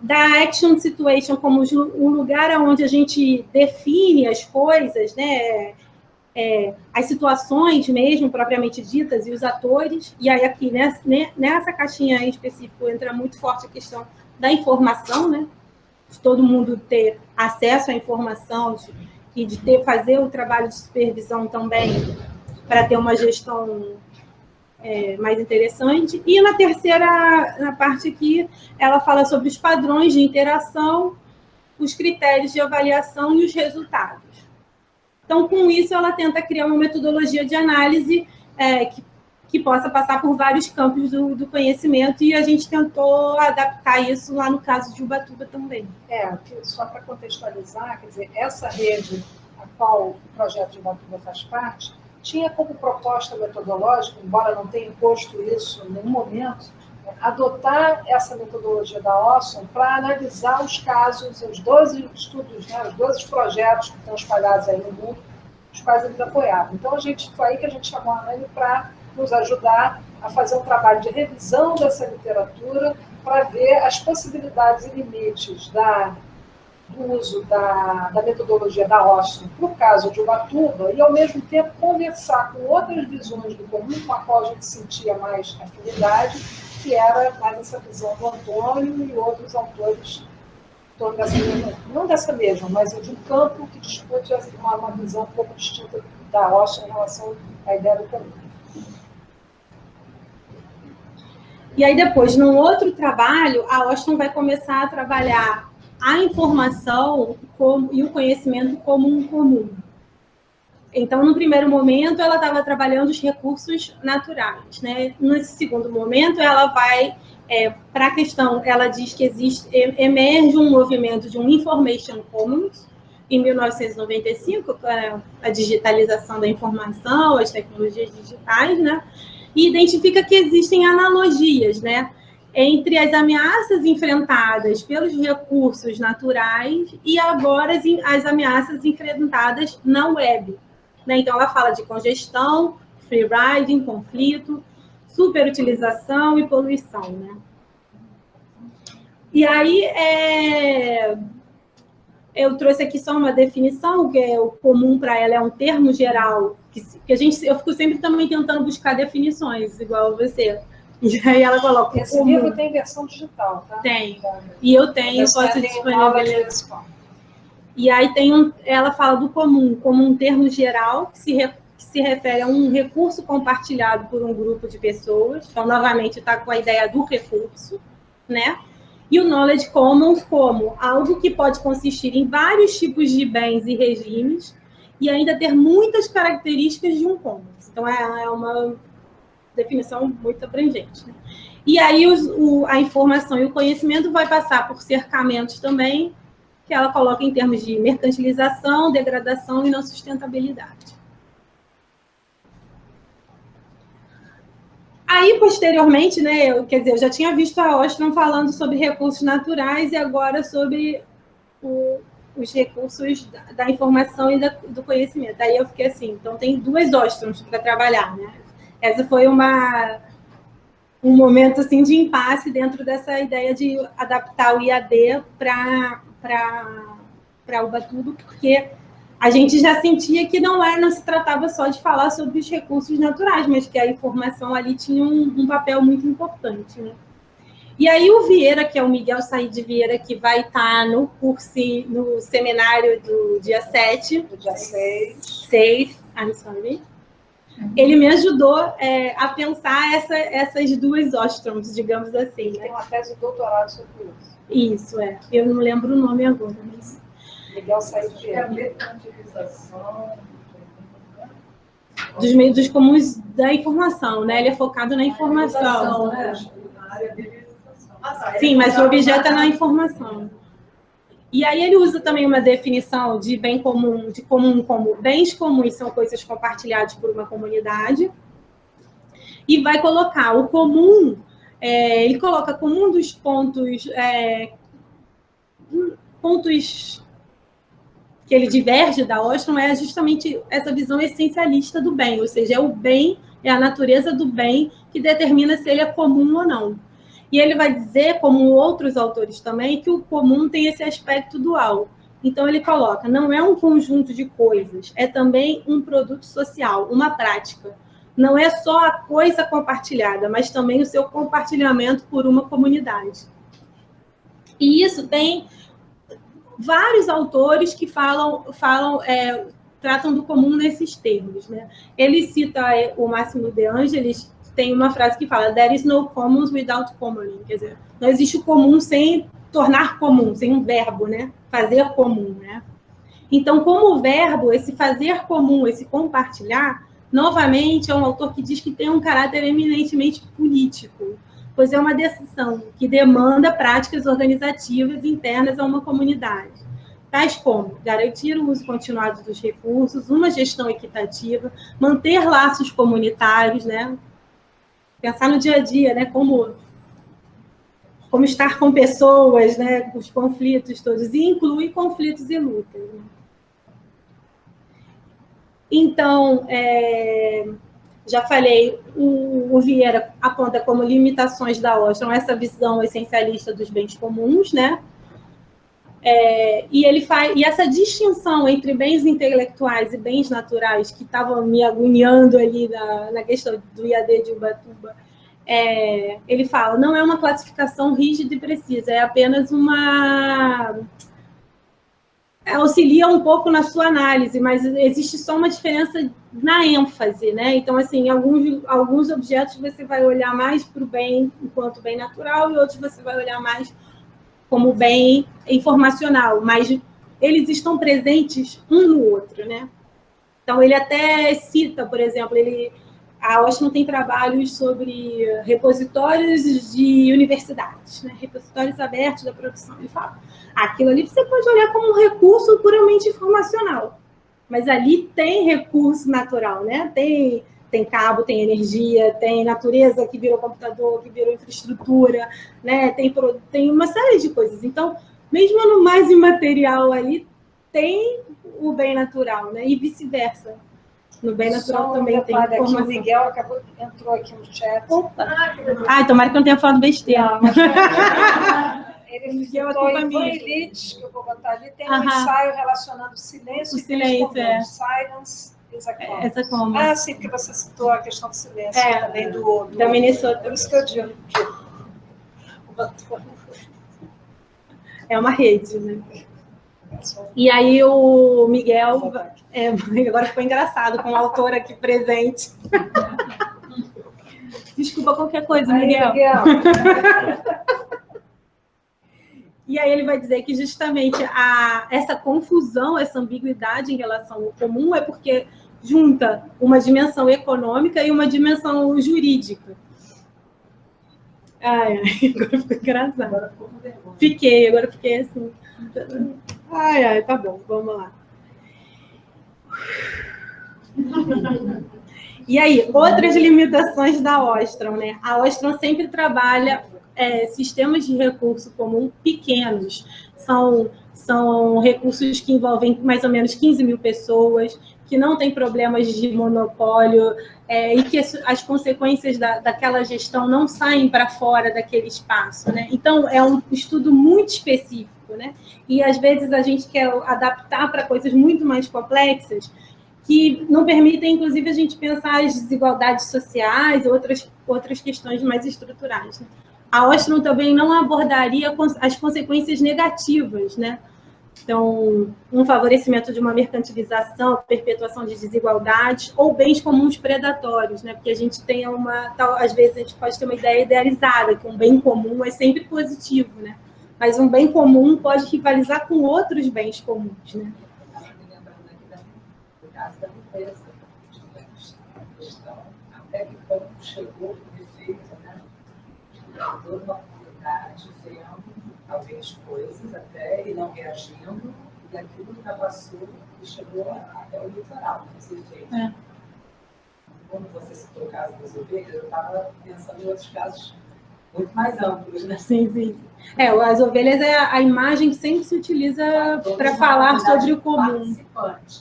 da action situation como um lugar onde a gente define as coisas, né? As situações mesmo, propriamente ditas, e os atores. E aí, aqui, nessa caixinha em específico, entra muito forte a questão da informação, né? De todo mundo ter acesso à informação, de fazer o trabalho de supervisão também, para ter uma gestão mais interessante. E na parte aqui, ela fala sobre os padrões de interação, os critérios de avaliação e os resultados. Então, com isso, ela tenta criar uma metodologia de análise que possa passar por vários campos do conhecimento, e a gente tentou adaptar isso lá no caso de Ubatuba também. Só para contextualizar, quer dizer, essa rede a qual o projeto de Ubatuba faz parte, tinha como proposta metodológica, embora não tenha imposto isso em nenhum momento, adotar essa metodologia da Awesome para analisar os casos, os 12 estudos, né, os 12 projetos que estão espalhados aí no mundo, os quais eles apoiaram. Então, foi aí que a gente chamou a Anne para nos ajudar a fazer um trabalho de revisão dessa literatura para ver as possibilidades e limites do uso da metodologia da Awesome para o caso de Ubatuba e, ao mesmo tempo, conversar com outras visões do comum com a qual a gente sentia mais afinidade, que era mais essa visão do Antônio e outros autores em torno dessa mesma, não dessa mesma, mas de um campo que discute uma visão um pouco distinta da Awesome em relação à ideia do comum. E aí depois, num outro trabalho, a Awesome vai começar a trabalhar a informação e o conhecimento como um comum. Então, no primeiro momento, ela estava trabalhando os recursos naturais, né? Nesse segundo momento, ela vai para a questão, ela diz que emerge um movimento de um Information Commons, em 1995, a digitalização da informação, as tecnologias digitais, né? E identifica que existem analogias, né, entre as ameaças enfrentadas pelos recursos naturais e agora as ameaças enfrentadas na web. Né? Então, ela fala de congestão, free riding, conflito, superutilização e poluição. Né? E aí, eu trouxe aqui só uma definição, que é o comum para ela é um termo geral, que eu fico sempre também tentando buscar definições, igual você. E aí ela coloca... Esse livro tem versão digital, tá? Tem. E eu tenho, posso disponibilizar. E aí ela fala do comum como um termo geral que se refere a um recurso compartilhado por um grupo de pessoas. Então, novamente, está com a ideia do recurso, né? E o Knowledge Commons como algo que pode consistir em vários tipos de bens e regimes e ainda ter muitas características de um commons. Então, é uma definição muito abrangente. Né? E aí, a informação e o conhecimento vai passar por cercamentos também, que ela coloca em termos de mercantilização, degradação e não sustentabilidade. Aí, posteriormente, né, eu já tinha visto a Ostrom falando sobre recursos naturais e agora sobre os recursos da informação e do conhecimento. Aí eu fiquei assim, então tem duas Ostroms para trabalhar, né? Essa foi um momento assim, de impasse dentro dessa ideia de adaptar o IAD para Ubatuba, porque a gente já sentia que não se tratava só de falar sobre os recursos naturais, mas que a informação ali tinha um papel muito importante. Né? E aí o Vieira, que é o Miguel Said Vieira, que vai estar no seminário do dia 7. Do dia 6. I'm sorry. Ele me ajudou a pensar essas duas Ostroms, digamos assim. Tem uma tese de doutorado sobre isso. Isso, Eu não lembro o nome agora, mas... Miguel Said Vieira. A mercantilização dos meios comuns da informação, né? Ele é focado na informação. Né? Na área de legislação. Sim, mas o objeto é na informação. E aí ele usa também uma definição de bem comum, de comum como bens comuns são coisas compartilhadas por uma comunidade. E vai colocar o comum, ele coloca como um dos pontos que ele diverge da Ostrom é justamente essa visão essencialista do bem, ou seja, é o bem, é a natureza do bem que determina se ele é comum ou não. E ele vai dizer, como outros autores também, que o comum tem esse aspecto dual. Então, ele coloca, não é um conjunto de coisas, é também um produto social, uma prática. Não é só a coisa compartilhada, mas também o seu compartilhamento por uma comunidade. E isso tem vários autores que tratam do comum nesses termos. Né? Ele cita o Máximo de Angelis, tem uma frase que fala there is no commons without commoning, quer dizer, não existe o comum sem tornar comum, sem um verbo, né? Fazer comum, né? Então, como verbo, esse fazer comum, esse compartilhar, novamente, é um autor que diz que tem um caráter eminentemente político, pois é uma decisão que demanda práticas organizativas internas a uma comunidade. tais como garantir o uso continuado dos recursos, uma gestão equitativa, manter laços comunitários, né? Pensar no dia a dia, né? Como estar com pessoas, né? Os conflitos todos, e incluir conflitos e lutas. Né? Então, já falei, o Vieira aponta como limitações da Ostrom essa visão essencialista dos bens comuns, né? E essa distinção entre bens intelectuais e bens naturais, que estavam me agoniando ali na questão do IAD de Ubatuba, ele fala, não é uma classificação rígida e precisa, é apenas auxilia um pouco na sua análise, mas existe só uma diferença na ênfase, né? Então, assim, alguns objetos você vai olhar mais para o bem enquanto bem natural e outros você vai olhar mais como bem informacional, mas eles estão presentes um no outro, né? Então, ele até cita, por exemplo, a Ostrom tem trabalhos sobre repositórios de universidades, né? Repositórios abertos da produção. Ele fala, aquilo ali você pode olhar como um recurso puramente informacional, mas ali tem recurso natural, né? Tem cabo, tem energia, tem natureza que virou computador, que virou infraestrutura, né? Tem uma série de coisas. Então, mesmo no mais imaterial ali, tem o bem natural, né? E vice-versa. No bem natural também tem informação. O Miguel entrou aqui no chat. Opa. Tomara que eu não tenha falado besteira. Não, mas ele citou em Elites, que eu vou botar ali, tem um ensaio relacionando silêncio e silêncio, silence is a commons. Sim, porque você citou a questão do silêncio também da Minnesota. Por isso que eu digo é uma rede, né? E aí o Miguel, agora ficou engraçado com o autor aqui presente. Desculpa qualquer coisa, Miguel. E aí ele vai dizer que justamente essa confusão, essa ambiguidade em relação ao comum é porque junta uma dimensão econômica e uma dimensão jurídica. Agora ficou engraçado. Agora fiquei assim. Tá bom, vamos lá. E aí, outras limitações da Ostrom, né? A Ostrom sempre trabalha sistemas de recurso comum pequenos. São recursos que envolvem mais ou menos 15 mil pessoas, que não tem problemas de monopólio, e que as consequências daquela gestão não saem para fora daquele espaço, né? Então, é um estudo muito específico, né? E, às vezes, a gente quer adaptar para coisas muito mais complexas, que não permitem, inclusive, a gente pensar as desigualdades sociais e outras questões mais estruturais, né? A Ostrom também não abordaria as consequências negativas, né? Então, um favorecimento de uma mercantilização, perpetuação de desigualdades ou bens comuns predatórios, né? Porque a gente tem às vezes a gente pode ter uma ideia idealizada que um bem comum é sempre positivo, né? Mas um bem comum pode rivalizar com outros bens comuns, né? No caso da empresa, a questão até que ponto chegou o efeito, né? Toda uma comunidade vendo talvez coisas até e não reagindo, e daquilo que passou e chegou até o litoral, esse efeito. Quando você citou o caso das ovelhas, eu estava pensando em outros casos muito mais amplos, né? Sim. As ovelhas é a imagem que sempre se utiliza para falar sobre o comum.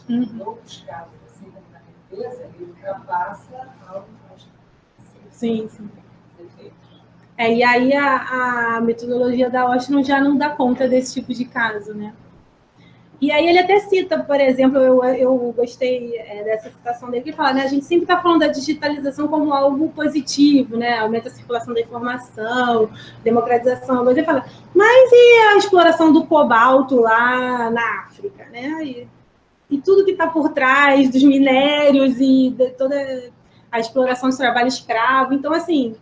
Em outros casos, assim como na limpeza, ele ultrapassa algo. Sim. E aí a metodologia da Ostrom já não dá conta desse tipo de caso, né? E aí ele até cita, por exemplo, eu gostei dessa citação dele, que fala, né, a gente sempre está falando da digitalização como algo positivo, né? Aumenta a circulação da informação, democratização, mas ele fala, mas e a exploração do cobalto lá na África, né? E tudo que está por trás dos minérios e de toda a exploração do trabalho escravo. Então, assim,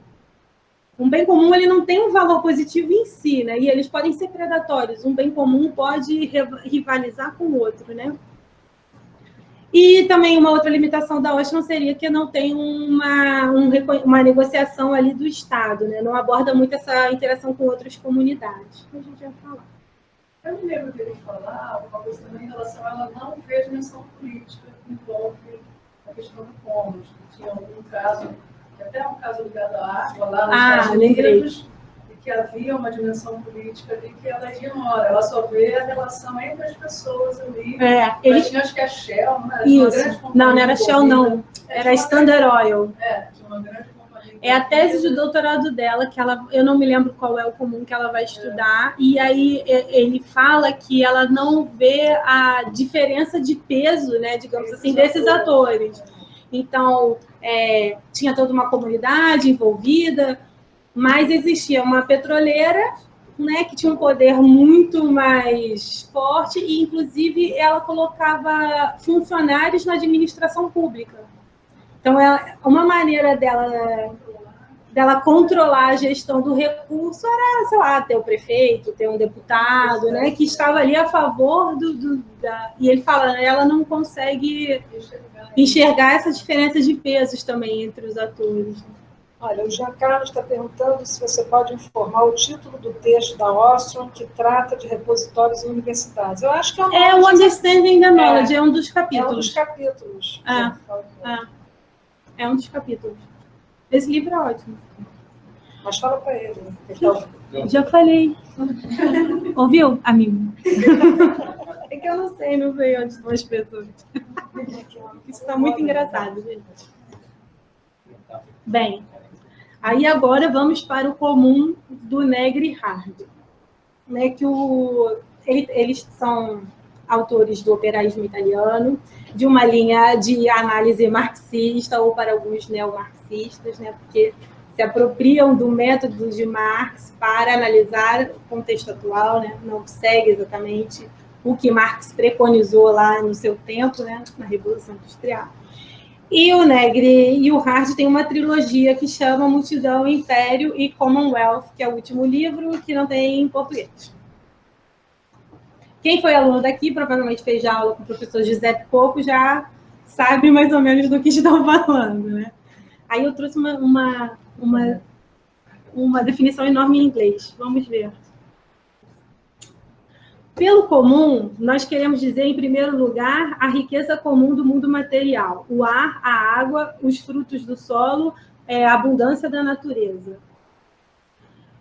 um bem comum ele não tem um valor positivo em si, né? E eles podem ser predatórios. Um bem comum pode rivalizar com o outro, né? E também uma outra limitação da Ostrom seria que não tem uma negociação ali do Estado, né? Não aborda muito essa interação com outras comunidades. A gente vai falar. Eu me lembro dele falar uma coisa também em relação a ela não ver dimensão política que envolve a questão do cômodos, que tinha algum caso, que até um caso ligado à água lá nos Estados Unidos, e que havia uma dimensão política ali que ela ignora, ela só vê a relação entre as pessoas ali. Mas tinha, acho que a Shell, né? Isso. Não era Shell, não. Era Standard Oil. Tinha uma grande companhia. É a tese de doutorado dela, que ela, eu não me lembro qual é o comum que ela vai estudar, e aí ele fala que ela não vê a diferença de peso, né, digamos assim, desses atores. Então, tinha toda uma comunidade envolvida, mas existia uma petroleira, né, que tinha um poder muito mais forte, e inclusive ela colocava funcionários na administração pública. Então, uma maneira dela controlar a gestão do recurso era, sei lá, ter o prefeito, ter um deputado, né, que estava ali a favor e ele fala, ela não consegue enxergar essa diferença de pesos também entre os atores. Olha, o Jean Carlos está perguntando se você pode informar o título do texto da Ostrom que trata de repositórios em universidades. Eu acho que é o Understanding the Knowledge, é um dos capítulos. É um dos capítulos. É um dos capítulos. Esse livro é ótimo. Mas fala para ele. Já falei. Ouviu, amigo? É que eu não sei onde estão as pessoas. Isso está muito engraçado, gente. Bem, aí agora vamos para o comum do Negri e Hard. Né, que eles são autores do operaísmo italiano, de uma linha de análise marxista, ou para alguns neomarxistas, né, porque se apropriam do método de Marx para analisar o contexto atual, né, não segue exatamente o que Marx preconizou lá no seu tempo, né, na Revolução Industrial. E o Negri e o Hard têm uma trilogia que chama Multidão, Império e Commonwealth, que é o último livro que não tem em português. Quem foi aluno daqui, provavelmente fez já aula com o professor Giuseppe Coco, já sabe mais ou menos do que estão falando, né? Aí eu trouxe uma definição enorme em inglês. Vamos ver. Pelo comum, nós queremos dizer, em primeiro lugar, a riqueza comum do mundo material. O ar, a água, os frutos do solo, a abundância da natureza.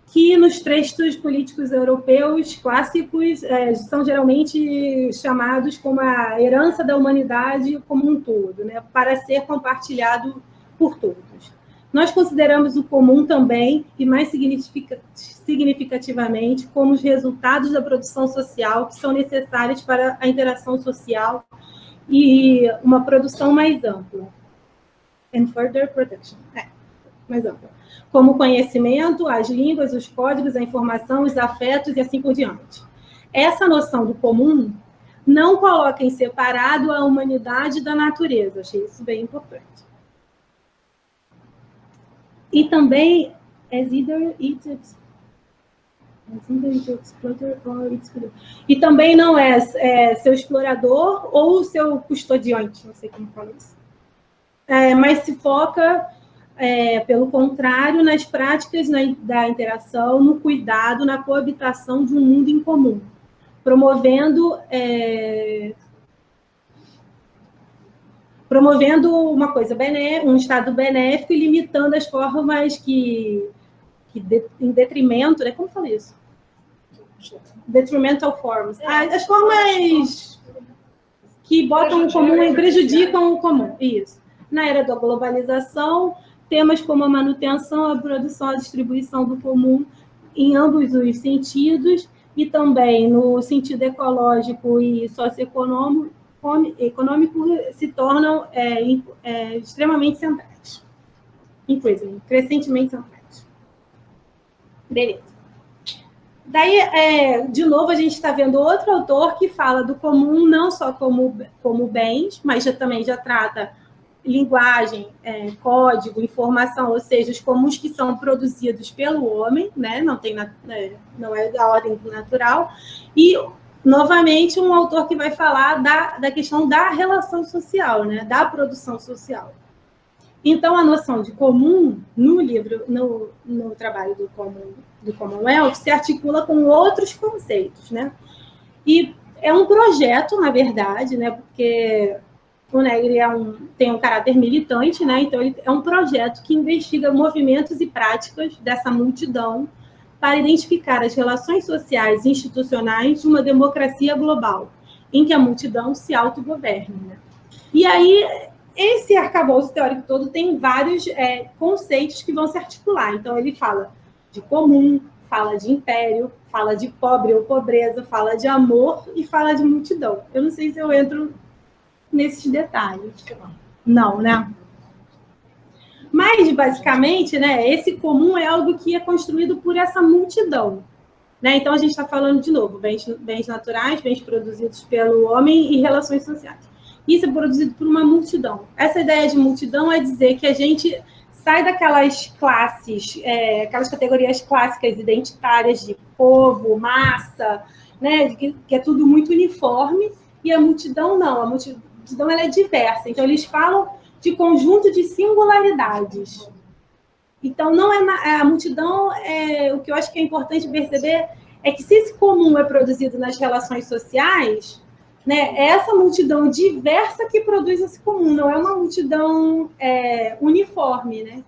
Que nos textos políticos europeus clássicos são geralmente chamados como a herança da humanidade como um todo, né, para ser compartilhado por todos. Nós consideramos o comum também, e mais significativamente, como os resultados da produção social que são necessários para a interação social e uma produção mais ampla. And further protection. Mais ampla. Como o conhecimento, as línguas, os códigos, a informação, os afetos e assim por diante. Essa noção do comum não coloca em separado a humanidade da natureza. Achei isso bem importante. E também, e também não é seu explorador ou seu custodiante, não sei como fala isso. Mas se foca, pelo contrário, nas práticas da interação, no cuidado, na coabitação de um mundo em comum, promovendo uma coisa um estado benéfico e limitando as formas que em detrimento, né? Como fala isso? Detrimental forms. As formas que botam o comum e prejudicam o comum. Isso. Na era da globalização, temas como a manutenção, a produção, a distribuição do comum em ambos os sentidos, e também no sentido ecológico e socioeconômico, se tornam extremamente centrais. Crescentemente centrais. Beleza. Daí, de novo, a gente está vendo outro autor que fala do comum não só como bens, mas também já trata linguagem, código, informação, ou seja, os comuns que são produzidos pelo homem, né? Não é da ordem natural, e novamente, um autor que vai falar da questão da relação social, né? Da produção social. Então, a noção de comum, no livro, no trabalho do Commonwealth, se articula com outros conceitos, né? E é um projeto, na verdade, né? Porque o Negri tem um caráter militante, né? Então, ele é um projeto que investiga movimentos e práticas dessa multidão para identificar as relações sociais e institucionais de uma democracia global, em que a multidão se autogoverne, né? E aí, esse arcabouço teórico todo tem vários conceitos que vão se articular. Então, ele fala de comum, fala de império, fala de pobre ou pobreza, fala de amor e fala de multidão. Eu não sei se eu entro nesses detalhes. Não, né? Mas, basicamente, né, esse comum é algo que é construído por essa multidão. Né? Então, a gente está falando, de novo, bens naturais, bens produzidos pelo homem e relações sociais. Isso é produzido por uma multidão. Essa ideia de multidão é dizer que a gente sai daquelas classes, aquelas categorias clássicas identitárias de povo, massa, né? Que é tudo muito uniforme, e a multidão não. A multidão ela é diversa. Então, eles falam de conjunto de singularidades. Então, não é a multidão, o que eu acho que é importante perceber é que se esse comum é produzido nas relações sociais, né, é essa multidão diversa que produz esse comum, não é uma multidão uniforme, né?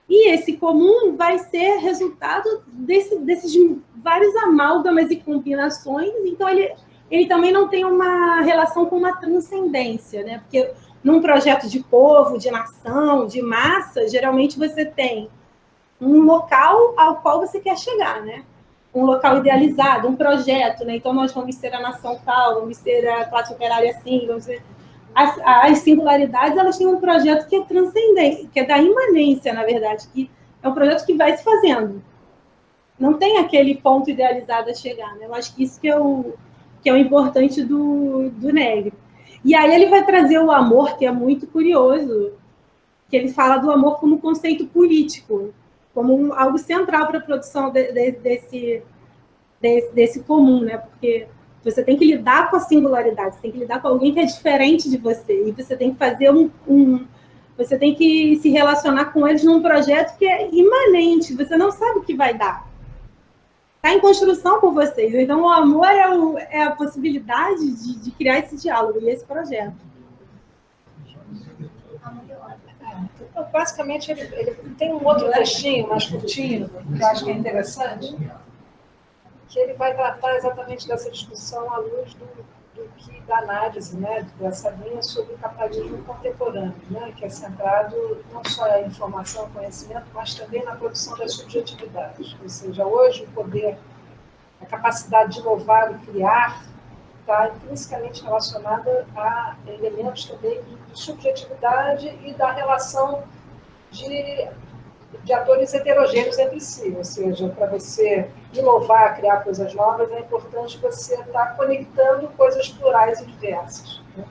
E esse comum vai ser resultado desses vários amálgamas e combinações, então ele também não tem uma relação com uma transcendência, né? Porque num projeto de povo, de nação, de massa, geralmente você tem um local ao qual você quer chegar, né? Um local idealizado, um projeto, né? Então, nós vamos ser a nação tal, vamos ser a classe operária assim, vamos ser... As singularidades, elas têm um projeto que é transcendente, que é da imanência, na verdade, que é um projeto que vai se fazendo. Não tem aquele ponto idealizado a chegar, né? Eu acho que isso que é o importante do Negri. E aí ele vai trazer o amor, que é muito curioso, que ele fala do amor como conceito político, como algo central para a produção desse comum, né? Porque você tem que lidar com a singularidade, você tem que lidar com alguém que é diferente de você, e você tem que fazer você tem que se relacionar com eles num projeto que é imanente, você não sabe o que vai dar. Está em construção por vocês. Então, o amor é a possibilidade de criar esse diálogo e esse projeto. Então, basicamente, ele tem um outro textinho mais curtinho, que eu acho que é interessante, que ele vai tratar exatamente dessa discussão à luz da análise, né, dessa linha sobre o capitalismo contemporâneo, né, que é centrado não só em informação, conhecimento, mas também na produção das subjetividades. Ou seja, hoje o poder, a capacidade de inovar e criar está intrinsecamente relacionada a elementos também de subjetividade e da relação de atores heterogêneos entre si. Ou seja, para você inovar, criar coisas novas, é importante você estar conectando coisas plurais e diversas. Né?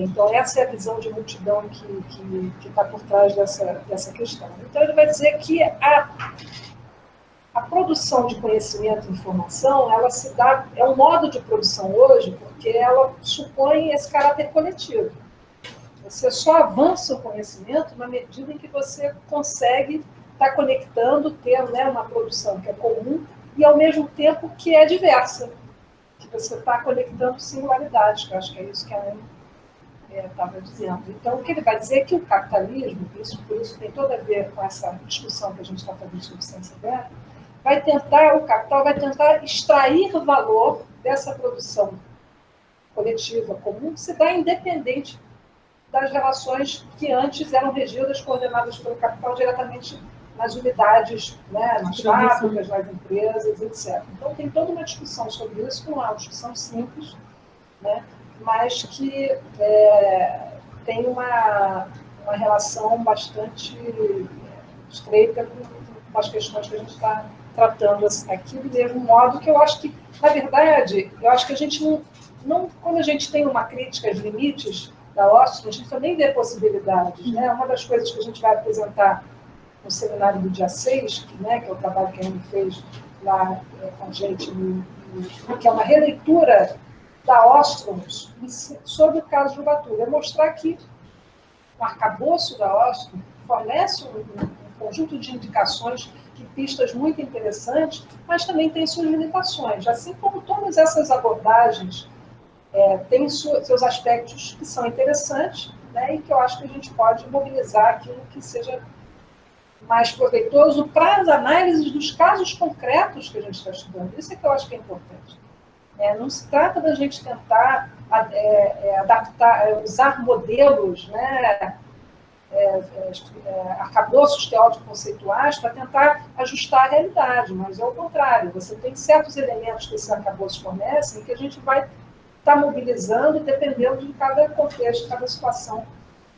Então, essa é a visão de multidão que está por trás dessa questão. Então, ele vai dizer que a produção de conhecimento e informação, ela se dá, é um modo de produção hoje, porque ela supõe esse caráter coletivo. Você só avança o conhecimento na medida em que você consegue estar conectando, ter, né, uma produção que é comum e, ao mesmo tempo, que é diversa. Que você está conectando singularidades, que eu acho que é isso que a Anne estava dizendo. Então, o que ele vai dizer é que o capitalismo, por isso tem tudo a ver com essa discussão que a gente está fazendo sobre ciência aberta, o capital vai tentar extrair valor dessa produção coletiva comum que se dá independente das relações que antes eram regidas, coordenadas pelo capital diretamente nas unidades, né, nas fábricas, nas empresas, etc. Então, tem toda uma discussão sobre isso, que não é uma discussão simples, né, mas que tem uma relação bastante estreita com as questões que a gente está tratando aqui, do mesmo modo que eu acho que, na verdade, eu acho que a gente não quando a gente tem uma crítica aos limites da Ostrom, a gente também vê possibilidades. Né? Uma das coisas que a gente vai apresentar no seminário do dia 6, né, que é o trabalho que a Anne fez lá com a gente, que é uma releitura da Ostrom sobre o caso de Ubatuba, é mostrar que o arcabouço da Ostrom fornece um conjunto de indicações, de pistas muito interessantes, mas também tem suas limitações, assim como toda todas essas abordagens têm seus aspectos que são interessantes, né, e que eu acho que a gente pode mobilizar aquilo que seja mais proveitoso para as análises dos casos concretos que a gente está estudando. Isso é que eu acho que é importante. Não se trata da gente tentar adaptar, usar modelos, né, arcabouços teórico-conceituais para tentar ajustar a realidade, mas é o contrário. Você tem certos elementos que esses arcabouços fornecem que a gente vai estar mobilizando dependendo de cada contexto, cada situação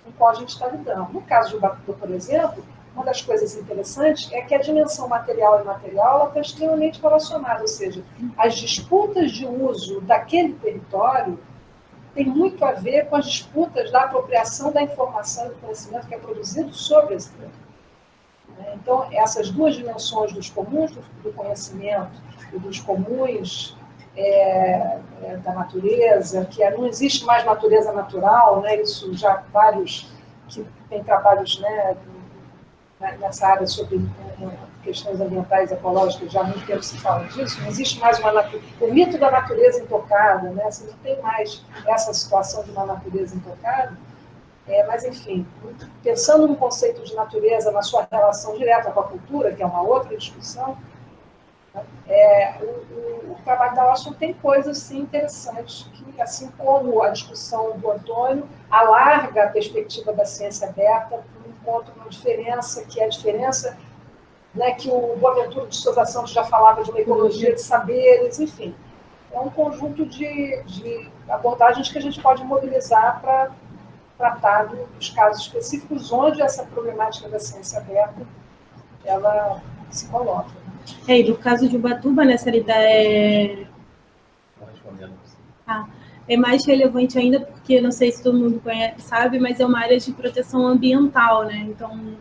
com qual a gente está lidando. No caso de Ubatuba, por exemplo, uma das coisas interessantes é que a dimensão material e imaterial está extremamente relacionada, ou seja, as disputas de uso daquele território tem muito a ver com as disputas da apropriação da informação e do conhecimento que é produzido sobre esse território. Então, essas duas dimensões dos comuns do conhecimento e dos comuns da natureza, que não existe mais natureza natural, né? Isso já vários que têm trabalhos, né, nessa área sobre questões ambientais e ecológicas, já há muito tempo se fala disso, não existe mais o mito da natureza intocada, né? Você não tem mais essa situação de uma natureza intocada, mas, enfim, pensando no conceito de natureza, na sua relação direta com a cultura, que é uma outra discussão, o trabalho da Washington tem coisas assim, interessantes, que, assim como a discussão do Antônio, alarga a perspectiva da ciência aberta, encontra uma diferença, que é a diferença, né, que o Boaventura de Souza Santos já falava de uma ecologia de saberes, enfim. É um conjunto de abordagens que a gente pode mobilizar para tratar dos casos específicos onde essa problemática da ciência aberta ela se coloca. E no caso de Ubatuba, né, Sarita, é mais relevante ainda porque, não sei se todo mundo sabe, mas é uma área de proteção ambiental, né? Então,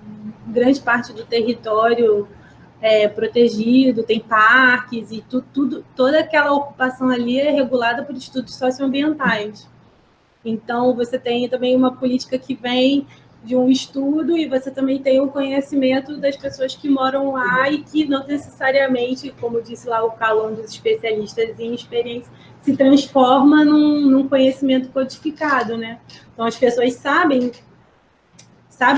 grande parte do território é protegido, tem parques e toda aquela ocupação ali é regulada por estudos socioambientais. Então, você tem também uma política que vem de um estudo e você também tem o conhecimento das pessoas que moram lá e que não necessariamente, como disse lá o Calão dos especialistas em experiência, se transforma num conhecimento codificado, né? Então, as pessoas sabem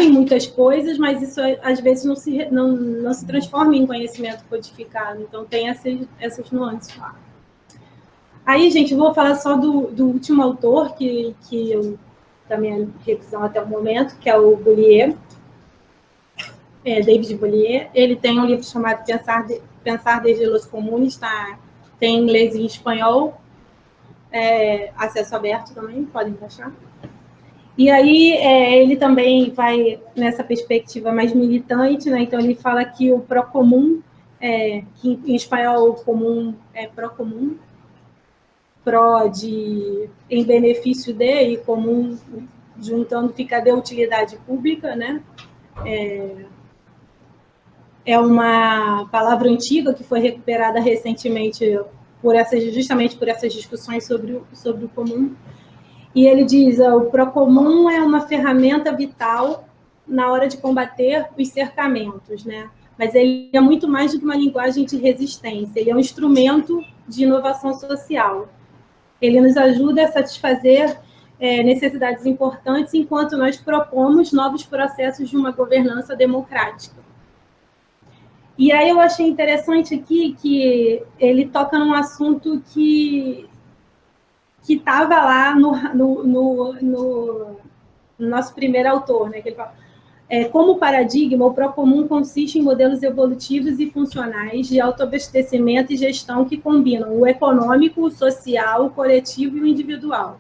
muitas coisas, mas isso às vezes não se transforma em conhecimento codificado. Então, tem essas nuances lá. Aí, gente, eu vou falar só do último autor que eu da minha revisão até o momento, que é o Boullier, David Boullier. Ele tem um livro chamado Pensar desde los Comunes, tem em inglês e em espanhol, acesso aberto também, podem baixar. E aí ele também vai nessa perspectiva mais militante, né? Então ele fala que o pró-comum, que em espanhol o comum é pró-comum, pró de em benefício de e comum juntando fica de utilidade pública, né? É uma palavra antiga que foi recuperada recentemente justamente por essas discussões sobre o comum. E ele diz: o pró-comum é uma ferramenta vital na hora de combater os cercamentos, né? Mas ele é muito mais do que uma linguagem de resistência, ele é um instrumento de inovação social. Ele nos ajuda a satisfazer necessidades importantes enquanto nós propomos novos processos de uma governança democrática. E aí eu achei interessante aqui que ele toca num assunto que estava lá no nosso primeiro autor, né? Que ele fala, como paradigma, o pró-comum consiste em modelos evolutivos e funcionais de autoabastecimento e gestão que combinam o econômico, o social, o coletivo e o individual.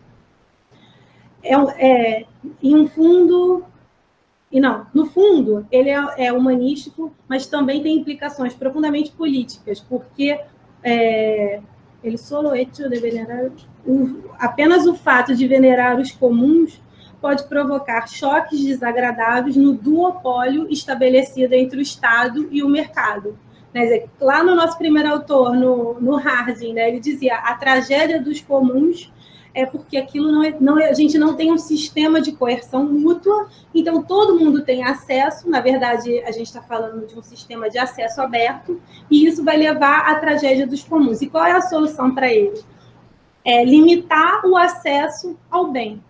No fundo, ele é humanístico, mas também tem implicações profundamente políticas, porque ele solo hecho de venerar apenas o fato de venerar os comuns pode provocar choques desagradáveis no duopólio estabelecido entre o Estado e o mercado. Quer dizer, lá no nosso primeiro autor, no Harding, né, ele dizia: a tragédia dos comuns é porque aquilo a gente não tem um sistema de coerção mútua, então todo mundo tem acesso, na verdade a gente está falando de um sistema de acesso aberto, e isso vai levar à tragédia dos comuns. E qual é a solução para ele? É limitar o acesso ao bem.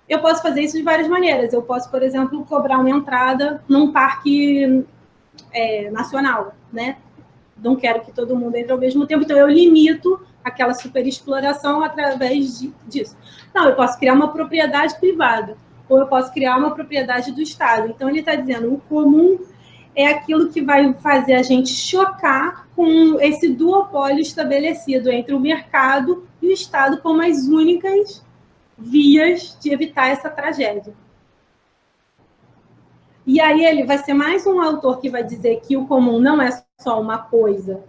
Eu posso fazer isso de várias maneiras. Eu posso, por exemplo, cobrar uma entrada num parque nacional, né? Não quero que todo mundo entre ao mesmo tempo, então eu limito aquela superexploração através disso. Não, eu posso criar uma propriedade privada, ou eu posso criar uma propriedade do Estado. Então, ele está dizendo, o comum é aquilo que vai fazer a gente chocar com esse duopólio estabelecido entre o mercado e o Estado como as únicas vias de evitar essa tragédia. E aí ele vai ser mais um autor que vai dizer que o comum não é só uma coisa,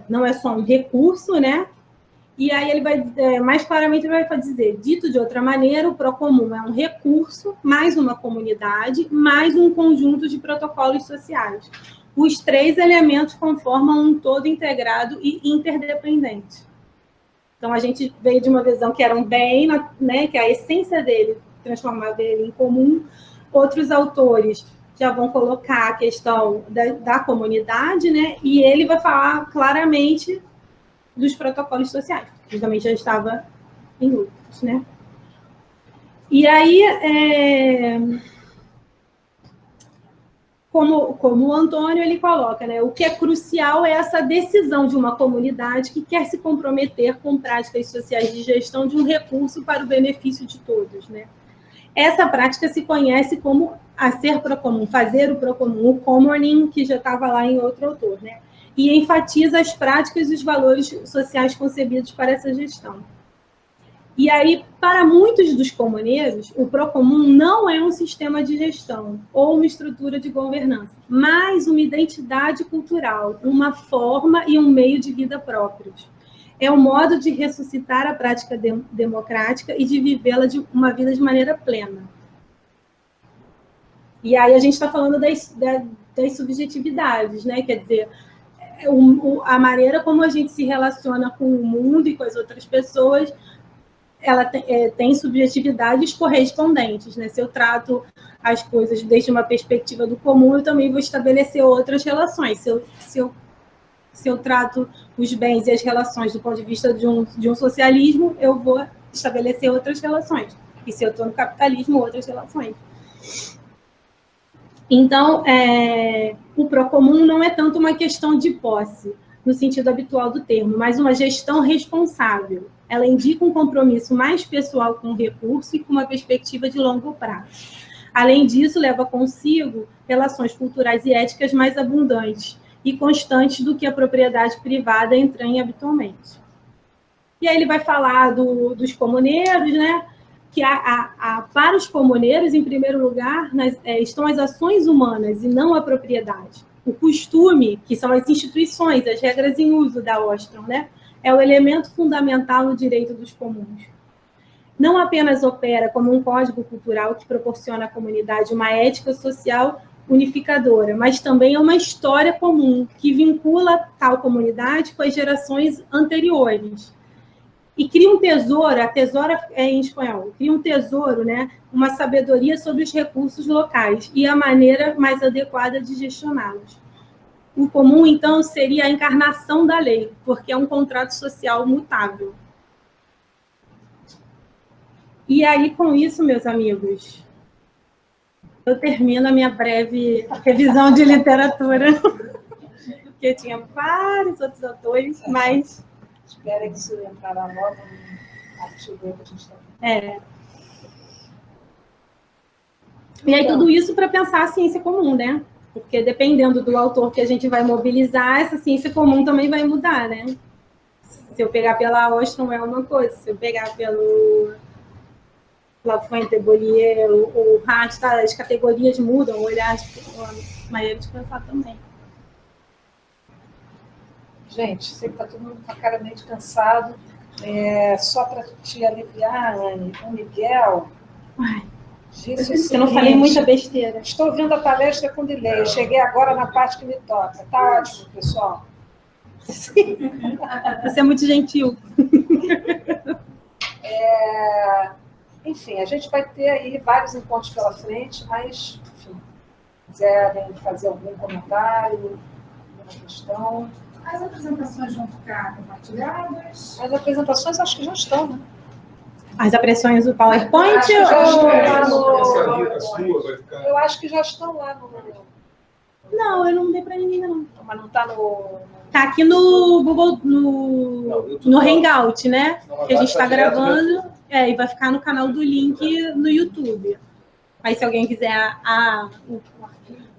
não é só um recurso, né? E aí ele vai, mais claramente, ele vai dizer, dito de outra maneira, o procomum é um recurso, mais uma comunidade, mais um conjunto de protocolos sociais. Os três elementos conformam um todo integrado e interdependente. Então, a gente veio de uma visão que era um bem, né, que a essência dele transformava ele em comum. Outros autores já vão colocar a questão da comunidade, né, e ele vai falar claramente dos protocolos sociais, que também já estava em outros, né? E aí, como o Antônio ele coloca, né, o que é crucial é essa decisão de uma comunidade que quer se comprometer com práticas sociais de gestão de um recurso para o benefício de todos, né? Essa prática se conhece como a ser procomum, fazer o procomum, o commoning, que já estava lá em outro autor, né? E enfatiza as práticas e os valores sociais concebidos para essa gestão. E aí, para muitos dos comuneiros, o procomum não é um sistema de gestão ou uma estrutura de governança, mas uma identidade cultural, uma forma e um meio de vida próprios. É o modo de ressuscitar a prática democrática e de vivê-la de uma vida de maneira plena. E aí a gente está falando das subjetividades, né? Quer dizer, a maneira como a gente se relaciona com o mundo e com as outras pessoas, ela tem subjetividades correspondentes, né? Se eu trato as coisas desde uma perspectiva do comum, eu também vou estabelecer outras relações. Se eu trato os bens e as relações do ponto de vista de um socialismo, eu vou estabelecer outras relações. E se eu estou no capitalismo, outras relações. Então, o procomum não é tanto uma questão de posse, no sentido habitual do termo, mas uma gestão responsável. Ela indica um compromisso mais pessoal com o recurso e com uma perspectiva de longo prazo. Além disso, leva consigo relações culturais e éticas mais abundantes e constantes do que a propriedade privada entranha habitualmente. E aí ele vai falar dos comuneiros, né? Que para os comuneiros, em primeiro lugar, estão as ações humanas e não a propriedade. O costume, que são as instituições, as regras em uso da Ostrom, né? É o elemento fundamental no direito dos comuns. Não apenas opera como um código cultural que proporciona à comunidade uma ética social unificadora, mas também é uma história comum que vincula tal comunidade com as gerações anteriores. E cria um tesouro, a tesoura é em espanhol, cria um tesouro, né? Uma sabedoria sobre os recursos locais e a maneira mais adequada de gestioná-los. O comum, então, seria a encarnação da lei, porque é um contrato social mutável. E aí, com isso, meus amigos, eu termino a minha breve revisão de literatura, porque tinha vários outros autores, mas... Espera que isso entrará logo no artigo que a gente está vendo. E aí, tudo isso para pensar a ciência comum, né? Porque dependendo do autor que a gente vai mobilizar, essa ciência comum também vai mudar, né? Se eu pegar pela Ostrom é uma coisa, se eu pegar pelo Lafuente, Bollier, o Hart, tá? As categorias mudam, o olhar, a maneira de pensar também. Gente, sei que está todo mundo com a cara meio cansado. Só para te aliviar, Anne, o Miguel disse o seguinte: eu não falei muita besteira. Estou ouvindo a palestra com delay. Cheguei agora na parte que me toca. Está ótimo, pessoal. Sim. Você é muito gentil. Enfim, a gente vai ter aí vários encontros pela frente, mas, enfim, quiserem fazer algum comentário, alguma questão. As apresentações vão ficar compartilhadas? As apresentações acho que já estão, né? As apresentações do PowerPoint Acho que já estão lá ou... Eu acho que já estão lá no... Não, eu não dei para ninguém, não. Mas não está no... Tá aqui no Google, no Hangout, né? Que a gente está gravando, e vai ficar no canal do link no YouTube. Aí, se alguém quiser a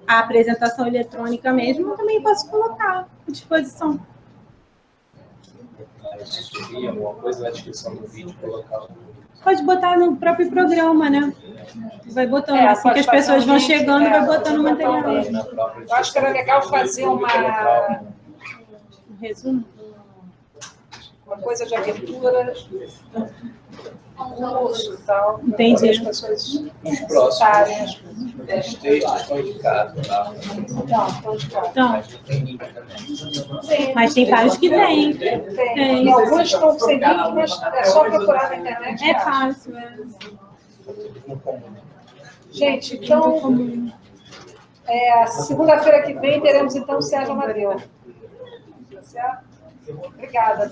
apresentação eletrônica mesmo, eu também posso colocar à disposição. Subir alguma coisa na descrição do vídeo, colocar. Pode botar no próprio programa, né? Vai botando, assim que as pessoas vão chegando, vai botando o material. Eu acho que era legal fazer um resumo. Uma coisa de abertura, curso e tal. Entendi. As pessoas Os próximos, os textos estão indicados, tá? Não, estão indicados. Então, Mas não tem link também. mas tem vários que tem. Tem. E alguns estão sem link, mas é só procurar na internet. É fácil, No comum. Gente, então, segunda-feira que vem teremos então o Sérgio Amadeu. Tá certo? Obrigada.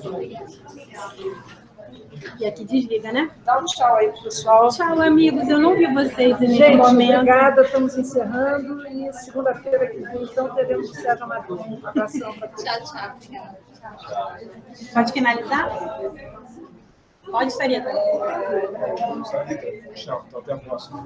E aqui desliga, né? Dá um tchau aí pro pessoal. Tchau, amigos. Eu não vi vocês nesse Gente, momento. obrigada. Estamos encerrando. E segunda-feira que vem, então, teremos o Sérgio Amadeu. Um abração para todos. Tchau. Obrigada. Pode finalizar? Pode, Sarita. Tchau, até a próxima.